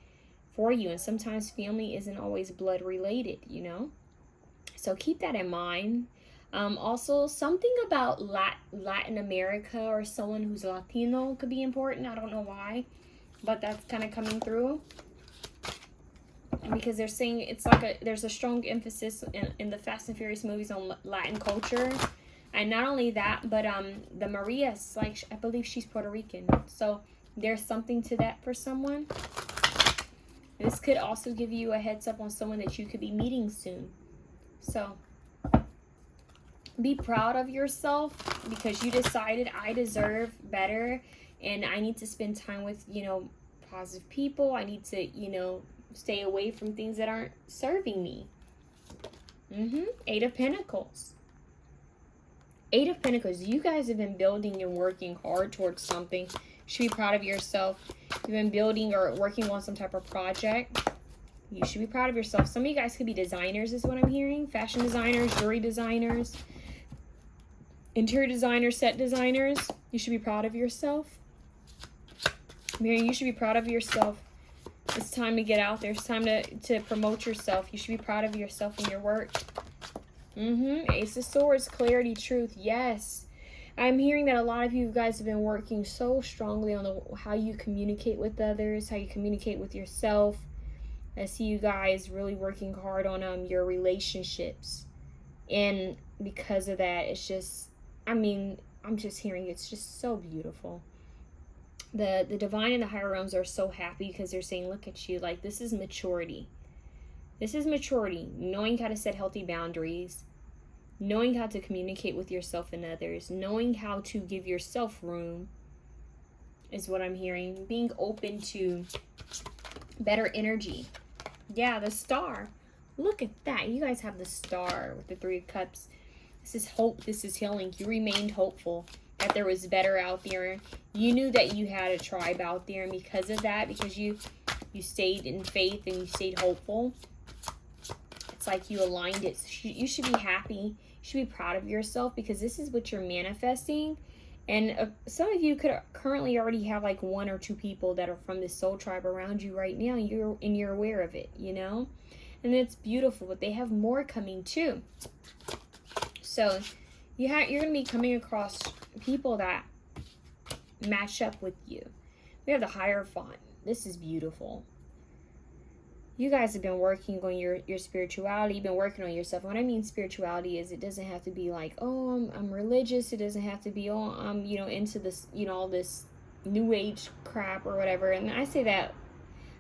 for you. And sometimes family isn't always blood related, you know. So keep that in mind. Also, something about Latin America or someone who's Latino could be important. I don't know why, but that's kind of coming through. Because they're saying it's like there's a strong emphasis in the Fast and Furious movies on Latin culture. And not only that, but the Maria's, like, I believe she's Puerto Rican. So there's something to that for someone. This could also give you a heads up on someone that you could be meeting soon. So be proud of yourself because you decided I deserve better and I need to spend time with, you know, positive people. I need to, you know, stay away from things that aren't serving me. 8 of Pentacles. 8 of Pentacles. You guys have been building and working hard towards something. You should be proud of yourself. You've been building or working on some type of project. You should be proud of yourself. Some of you guys could be designers is what I'm hearing. Fashion designers, jewelry designers. Interior designers, set designers, you should be proud of yourself. Mary, you should be proud of yourself. It's time to get out there. It's time to promote yourself. You should be proud of yourself and your work. Ace of Swords, clarity, truth. Yes. I'm hearing that a lot of you guys have been working so strongly on how you communicate with others, how you communicate with yourself. I see you guys really working hard on your relationships. And because of that, it's just, I mean, I'm just hearing it's just so beautiful. The divine and the higher realms are so happy because they're saying, look at you, like, this is maturity. This is maturity, knowing how to set healthy boundaries, knowing how to communicate with yourself and others, knowing how to give yourself room is what I'm hearing. Being open to better energy. Yeah, the star. Look at that. You guys have the star with the Three of Cups. This is hope. This is healing. You remained hopeful that there was better out there. You knew that you had a tribe out there, and because of that, because you stayed in faith and you stayed hopeful, it's like you aligned it. So you should be happy. You should be proud of yourself because this is what you're manifesting. And some of you could currently already have like 1 or 2 people that are from this soul tribe around you right now. You're aware of it, you know? And it's beautiful, but they have more coming too. So you're going to be coming across people that match up with you. We have the Hierophant. This is beautiful. You guys have been working on your spirituality. You've been working on yourself. What I mean spirituality is it doesn't have to be like, oh, I'm religious. It doesn't have to be, oh, I'm, into this, all this new age crap or whatever. And I say that,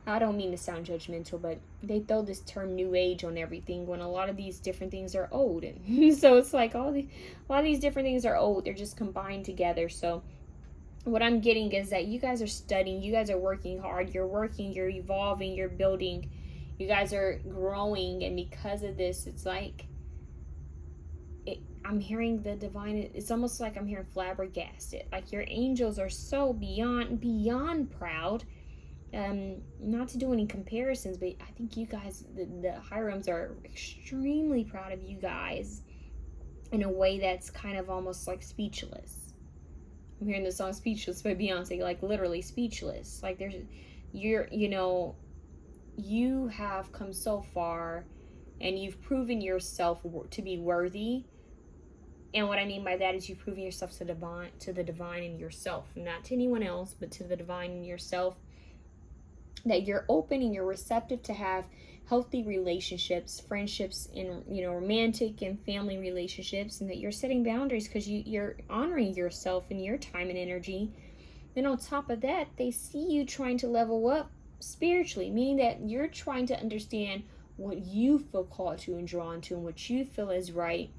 I don't mean to sound judgmental, but they throw this term new age on everything when a lot of these different things are old. And so it's like a lot of these different things are old. They're just combined together. So what I'm getting is that you guys are studying. You guys are working hard. You're working. You're evolving. You're building. You guys are growing. And because of this, it's like, I'm hearing the divine. It's almost like I'm hearing flabbergasted. Like your angels are so beyond proud. Not to do any comparisons, but I think you guys, the higher realms are extremely proud of you guys in a way that's kind of almost like speechless. I'm hearing the song Speechless by Beyonce, like literally speechless. Like you have come so far and you've proven yourself to be worthy. And what I mean by that is you've proven yourself to the divine in yourself, not to anyone else, but to the divine in yourself. That you're open and you're receptive to have healthy relationships, friendships, and romantic and family relationships, and that you're setting boundaries because you're honoring yourself and your time and energy. Then on top of that, they see you trying to level up spiritually, meaning that you're trying to understand what you feel called to and drawn to and what you feel is right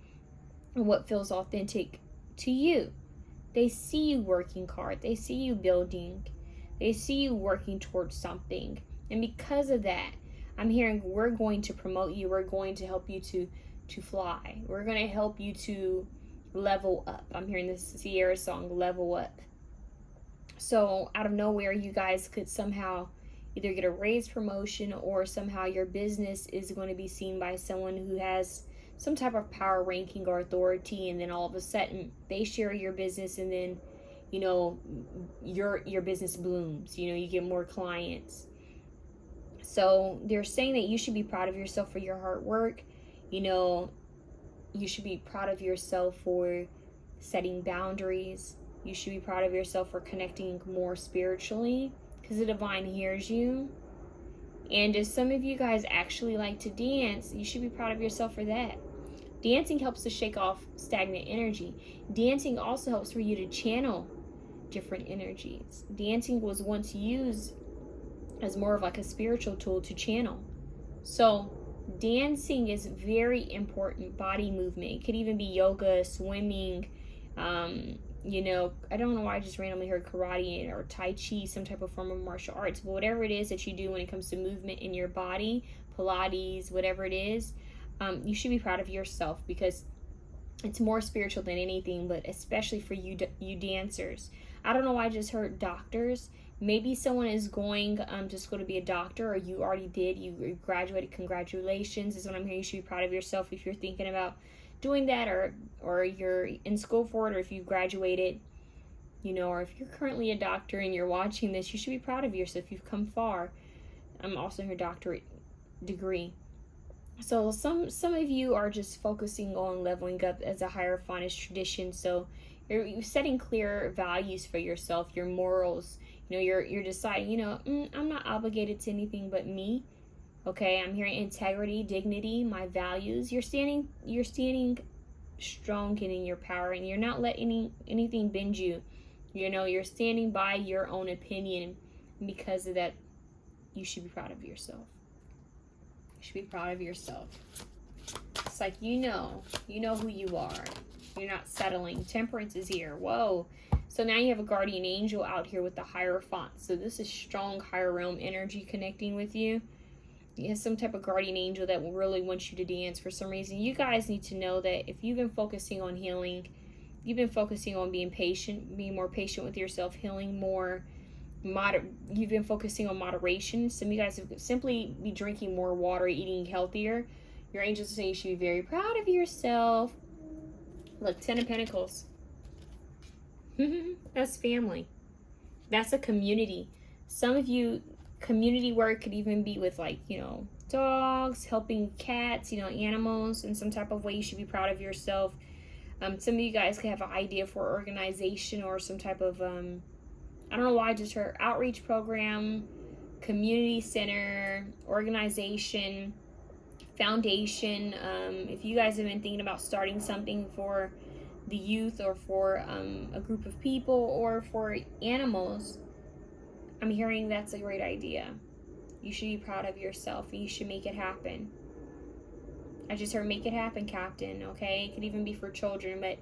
and what feels authentic to you. They see you working hard. They see you building. They see you working towards something. And because of that, I'm hearing we're going to promote you. We're going to help you to fly. We're going to help you to level up. I'm hearing this Sierra song, Level Up. So out of nowhere, you guys could somehow either get a raise, promotion, or somehow your business is going to be seen by someone who has some type of power, ranking, or authority. And then all of a sudden, they share your business, and then your business blooms. You get more clients. So they're saying that you should be proud of yourself for your hard work. You should be proud of yourself for setting boundaries. You should be proud of yourself for connecting more spiritually because the divine hears you. And if some of you guys actually like to dance, you should be proud of yourself for that. Dancing helps to shake off stagnant energy. Dancing also helps for you to channel different energies. Dancing was once used as more of like a spiritual tool to channel. So dancing is very important body movement. It could even be yoga, swimming, I don't know why I just randomly heard karate or tai chi, some type of form of martial arts, but whatever it is that you do when it comes to movement in your body, Pilates, whatever it is, you should be proud of yourself because it's more spiritual than anything, but especially for you dancers. I don't know why I just heard doctors. Maybe someone is going to school to be a doctor, or you already did. You graduated. Congratulations is what I'm hearing. You should be proud of yourself if you're thinking about doing that, or you're in school for it, or if you graduated, you know, or if you're currently a doctor and you're watching this, you should be proud of yourself. You've come far. I'm also in your doctorate degree. So some of you are just focusing on leveling up as a hierophantist tradition. So you're setting clear values for yourself, your morals. You know, you're deciding, you know, I'm not obligated to anything but me. Okay, I'm hearing integrity, dignity, my values. You're standing strong and in your power, and you're not letting anything bend you. You know, you're standing by your own opinion. Because of that, you should be proud of yourself. You should be proud of yourself. It's like, you know who you are. You're not settling. Temperance is here. Whoa. So now you have a guardian angel out here with the Hierophant. So this is strong higher realm energy connecting with you. You have some type of guardian angel that will really want you to dance for some reason. You guys need to know that if you've been focusing on healing, you've been focusing on being patient, being more patient with yourself, healing more, you've been focusing on moderation. Some of you guys have simply be drinking more water, eating healthier. Your angels are saying you should be very proud of yourself. Look, 10 of Pentacles. That's family. That's a community. Some of you, community work could even be with, like, you know, dogs, helping cats, you know, animals in some type of way. You should be proud of yourself. Some of you guys could have an idea for organization or some type of, I don't know why I just heard outreach program, community center, organization, foundation. If you guys have been thinking about starting something for the youth or for a group of people or for animals, I'm hearing that's a great idea. You should be proud of yourself and you should make it happen. I just heard make it happen, Captain, okay? It could even be for children, but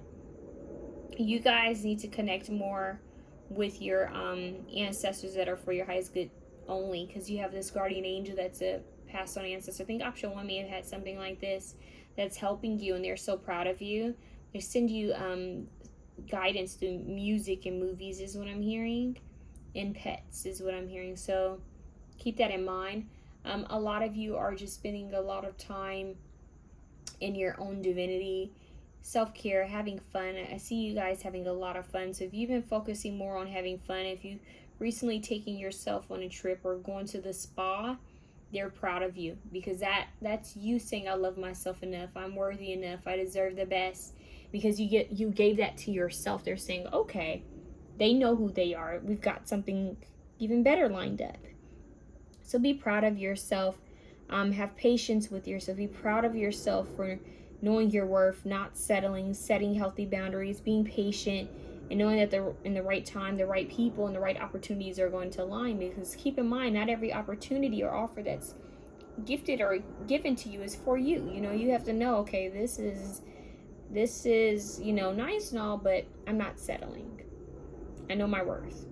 you guys need to connect more with your ancestors that are for your highest good only, because you have this guardian angel that's a passed on ancestor. I think option 1 may have had something like this that's helping you, and they're so proud of you. They send you guidance through music and movies is what I'm hearing, and pets is what I'm hearing. So keep that in mind. A lot of you are just spending a lot of time in your own divinity, self-care, having fun. I see you guys having a lot of fun. So if you've been focusing more on having fun, if you recently taken yourself on a trip or going to the spa, they're proud of you, because that's you saying, I love myself enough, I'm worthy enough, I deserve the best, because you gave that to yourself. They're saying, okay, they know who they are, we've got something even better lined up. So be proud of yourself. Have patience with yourself. Be proud of yourself for knowing your worth, not settling, setting healthy boundaries, being patient, and knowing that in the right time, the right people and the right opportunities are going to align. Because keep in mind, not every opportunity or offer that's gifted or given to you is for you. You know, you have to know, okay, this is, you know, nice and all, but I'm not settling. I know my worth.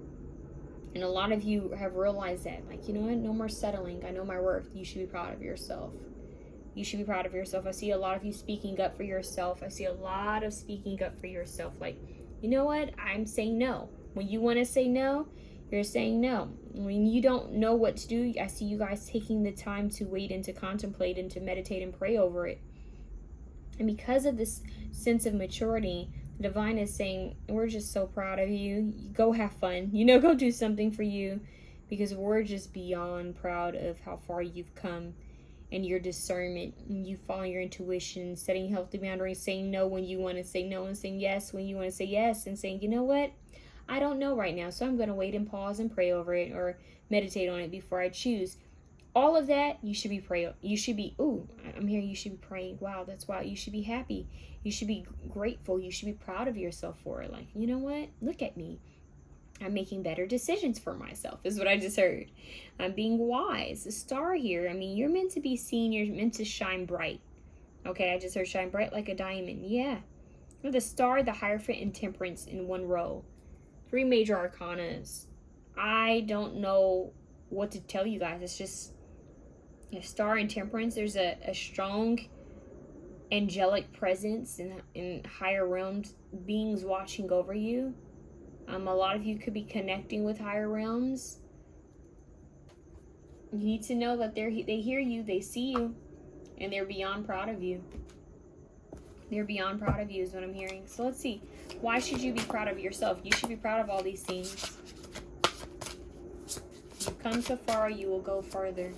And a lot of you have realized that, like, you know what, no more settling. I know my worth. You should be proud of yourself. You should be proud of yourself. I see a lot of you speaking up for yourself. I see a lot of speaking up for yourself. Like, you know what, I'm saying no. When you want to say no, you're saying no. When you don't know what to do, I see you guys taking the time to wait and to contemplate and to meditate and pray over it. And because of this sense of maturity, the divine is saying, we're just so proud of you. Go have fun. You know, go do something for you, because we're just beyond proud of how far you've come and your discernment, and you following your intuition, setting healthy boundaries, saying no when you want to say no, and saying yes when you want to say yes, and saying, you know what, I don't know right now, so I'm going to wait and pause and pray over it or meditate on it before I choose. All of that, you should be praying. You should be, I'm hearing you should be praying. Wow, that's wow. You should be happy. You should be grateful. You should be proud of yourself for it. Like, you know what? Look at me. I'm making better decisions for myself, is what I just heard. I'm being wise. The star here, I mean, you're meant to be seen. You're meant to shine bright. Okay, I just heard shine bright like a diamond. Yeah. The star, the Hierophant, and Temperance in one row. 3 major arcanas. I don't know what to tell you guys. It's just a star and Temperance. There's a strong angelic presence in higher realms, beings watching over you. A lot of you could be connecting with higher realms. You need to know that they hear you, they see you, and they're beyond proud of you. They're beyond proud of you is what I'm hearing. So let's see. Why should you be proud of yourself? You should be proud of all these things. You've come so far, you will go further.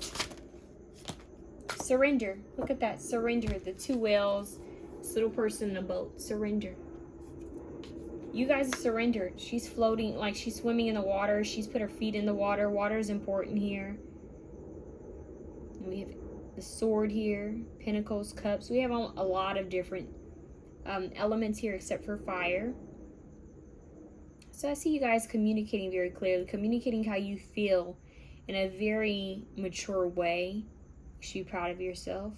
Surrender. Look at that. Surrender. The two whales. This little person in a boat. Surrender. You guys surrendered. She's floating, like she's swimming in the water. She's put her feet in the water. Water is important here. We have the sword here. Pentacles, cups. We have a lot of different elements here except for fire. So I see you guys communicating very clearly. Communicating how you feel in a very mature way. You should be proud of yourself.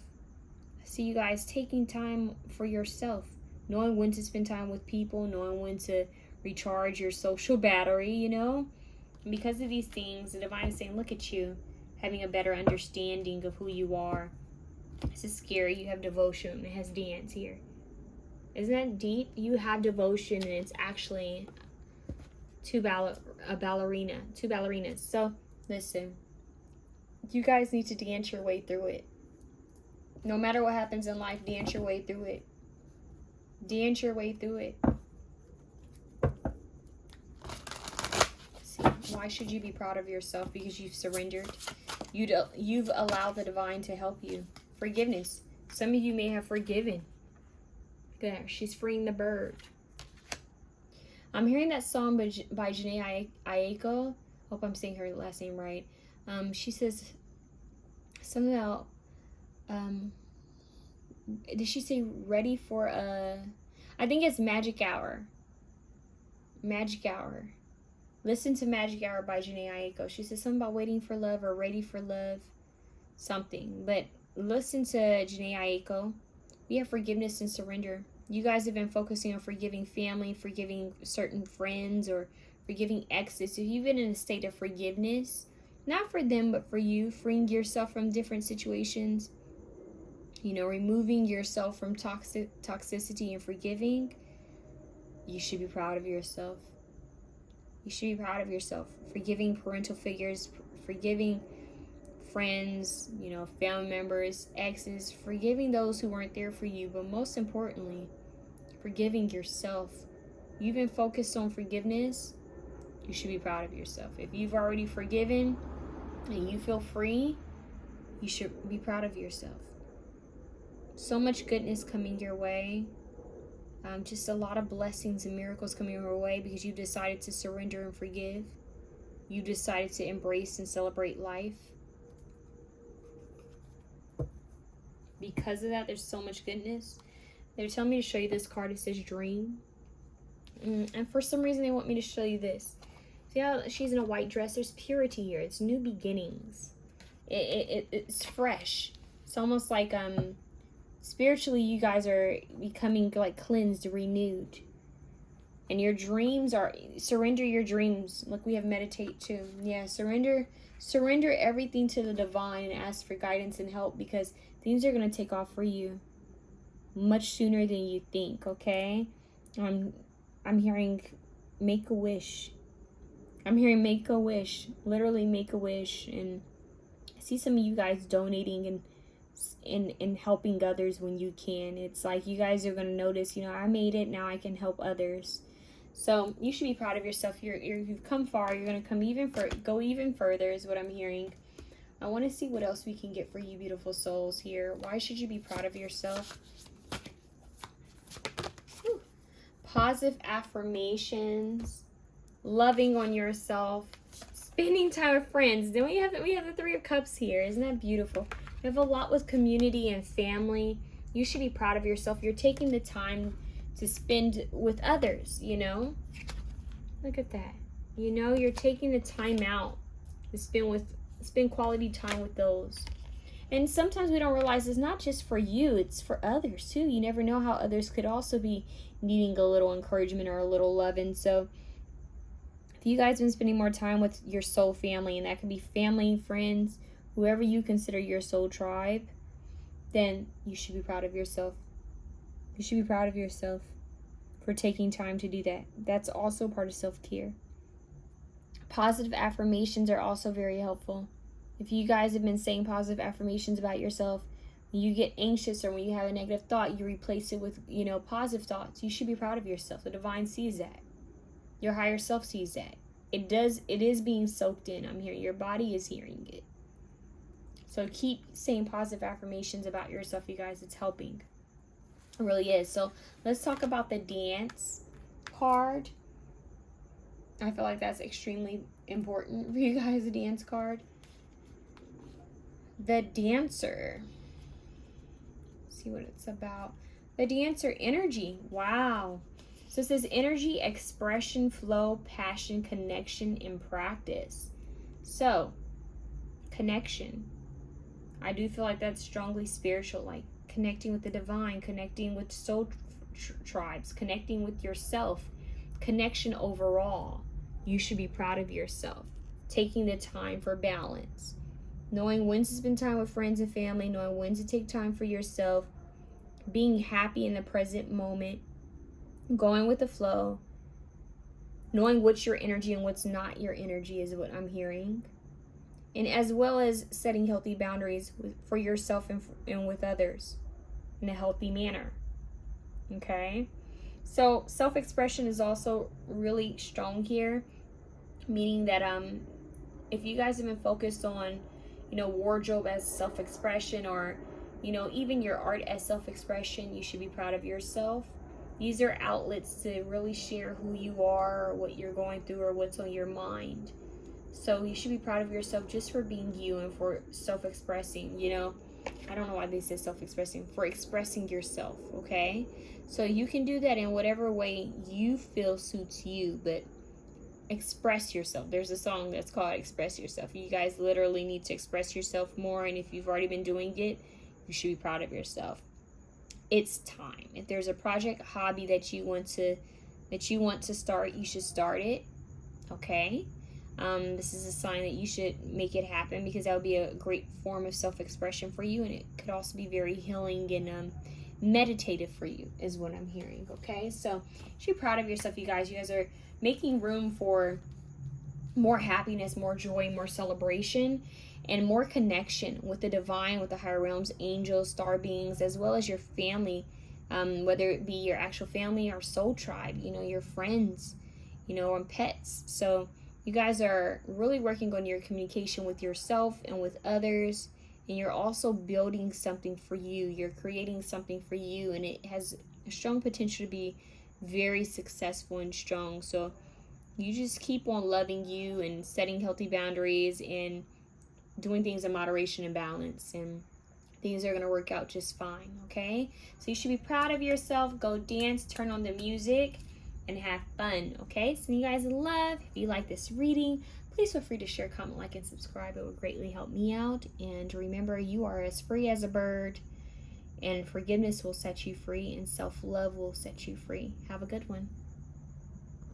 I see you guys taking time for yourself. Knowing when to spend time with people, knowing when to recharge your social battery, you know? And because of these things, the divine is saying, look at you, having a better understanding of who you are. This is scary. You have devotion. It has dance here. Isn't that deep? You have devotion, and it's actually two ballerinas. So, listen. You guys need to dance your way through it. No matter what happens in life, dance your way through it. Dance your way through it. See, why should you be proud of yourself? Because you've surrendered. You've allowed the divine to help you. Forgiveness. Some of you may have forgiven. There, she's freeing the bird. I'm hearing that song by 𝐰𝐰𝐰𝐰. Hope I'm saying her last name right. She says something about did she say ready for I think it's Magic Hour. Magic Hour. Listen to Magic Hour by 𝐤𝐚𝐲𝐻. She says something about waiting for love or ready for love. Something. But listen to 𝐤𝐚𝐲𝐻. We have forgiveness and surrender. You guys have been focusing on forgiving family, forgiving certain friends, or forgiving exes. So you've been in a state of forgiveness. Not for them, but for you. Freeing yourself from different situations. You know, removing yourself from toxicity and forgiving. You should be proud of yourself. You should be proud of yourself. Forgiving parental figures, forgiving friends, you know, family members, exes, forgiving those who weren't there for you, but most importantly, forgiving yourself. You've been focused on forgiveness. You should be proud of yourself. If you've already forgiven and you feel free, you should be proud of yourself. So much goodness coming your way. Just a lot of blessings and miracles coming your way because you decided to surrender and forgive. You decided to embrace and celebrate life. Because of that, there's so much goodness. They're telling me to show you this card. It says dream. And for some reason, they want me to show you this. See how she's in a white dress? There's purity here. It's new beginnings. It's fresh. It's almost like spiritually, you guys are becoming like cleansed, renewed. And your dreams are, surrender your dreams. Look, we have meditate too. Yeah, surrender everything to the divine and ask for guidance and help because things are going to take off for you much sooner than you think, okay? I'm hearing make a wish. I'm hearing make a wish. Literally make a wish. And I see some of you guys donating and helping others when you can. It's like you guys are going to notice, you know, I made it, now I can help others. So you should be proud of yourself. You've come far. You're going to go even further is what I'm hearing. I want to see what else we can get for you beautiful souls here. Why should you be proud of yourself? Whew. Positive affirmations, loving on yourself, spending time with friends. Then we have the Three of Cups here. Isn't that beautiful? We have a lot with community and family. You should be proud of yourself. You're taking the time to spend with others, you know? Look at that. You know, you're taking the time out to spend quality time with those. And sometimes we don't realize it's not just for you, it's for others too. You never know how others could also be needing a little encouragement or a little love. And so if you guys have been spending more time with your soul family, and that could be family, friends, whoever you consider your soul tribe, then you should be proud of yourself. You should be proud of yourself for taking time to do that. That's also part of self-care. Positive affirmations are also very helpful. If you guys have been saying positive affirmations about yourself, you get anxious or when you have a negative thought, you replace it with, positive thoughts. You should be proud of yourself. The divine sees that. Your higher self sees that. It is being soaked in. I'm hearing your body is hearing it. So keep saying positive affirmations about yourself, you guys. It's helping. It really is. So let's talk about the dance card. I feel like that's extremely important for you guys, the dance card. The Dancer. Let's see what it's about. The Dancer energy. Wow. So it says energy, expression, flow, passion, connection, and practice. So, connection. I do feel like that's strongly spiritual, like connecting with the divine, connecting with soul tribes, connecting with yourself, connection overall. You should be proud of yourself. Taking the time for balance. Knowing when to spend time with friends and family, knowing when to take time for yourself, being happy in the present moment, going with the flow, knowing what's your energy and what's not your energy is what I'm hearing. And as well as setting healthy boundaries for yourself and with others in a healthy manner. Okay? So self-expression is also really strong here, meaning that if you guys have been focused on, wardrobe as self-expression or, even your art as self-expression, you should be proud of yourself. These are outlets to really share who you are, or what you're going through, or what's on your mind. So you should be proud of yourself just for being you and for self-expressing, I don't know why they say self-expressing, for expressing yourself, okay? So you can do that in whatever way you feel suits you, but express yourself. There's a song that's called Express Yourself. You guys literally need to express yourself more, and if you've already been doing it, you should be proud of yourself. It's time. If there's a project, hobby that you want to start, you should start it. Okay? This is a sign that you should make it happen, because that would be a great form of self-expression for you, and it could also be very healing and meditative for you, is what I'm hearing. Okay? So, you should be proud of yourself, you guys. You guys are making room for more happiness, more joy, more celebration, and more connection with the divine, with the higher realms, angels, star beings, as well as your family, whether it be your actual family or soul tribe, your friends, and pets. So you guys are really working on your communication with yourself and with others, and you're also building something for you. You're creating something for you, and it has a strong potential to be very successful and strong. So you just keep on loving you and setting healthy boundaries and doing things in moderation and balance, and things are going to work out just fine. Okay? So you should be proud of yourself. Go dance, turn on the music, and have fun. Okay? So you guys love. If you like this reading, please feel free to share, comment, like, and subscribe. It would greatly help me out. And remember, you are as free as a bird, and forgiveness will set you free, and self-love will set you free. Have a good one.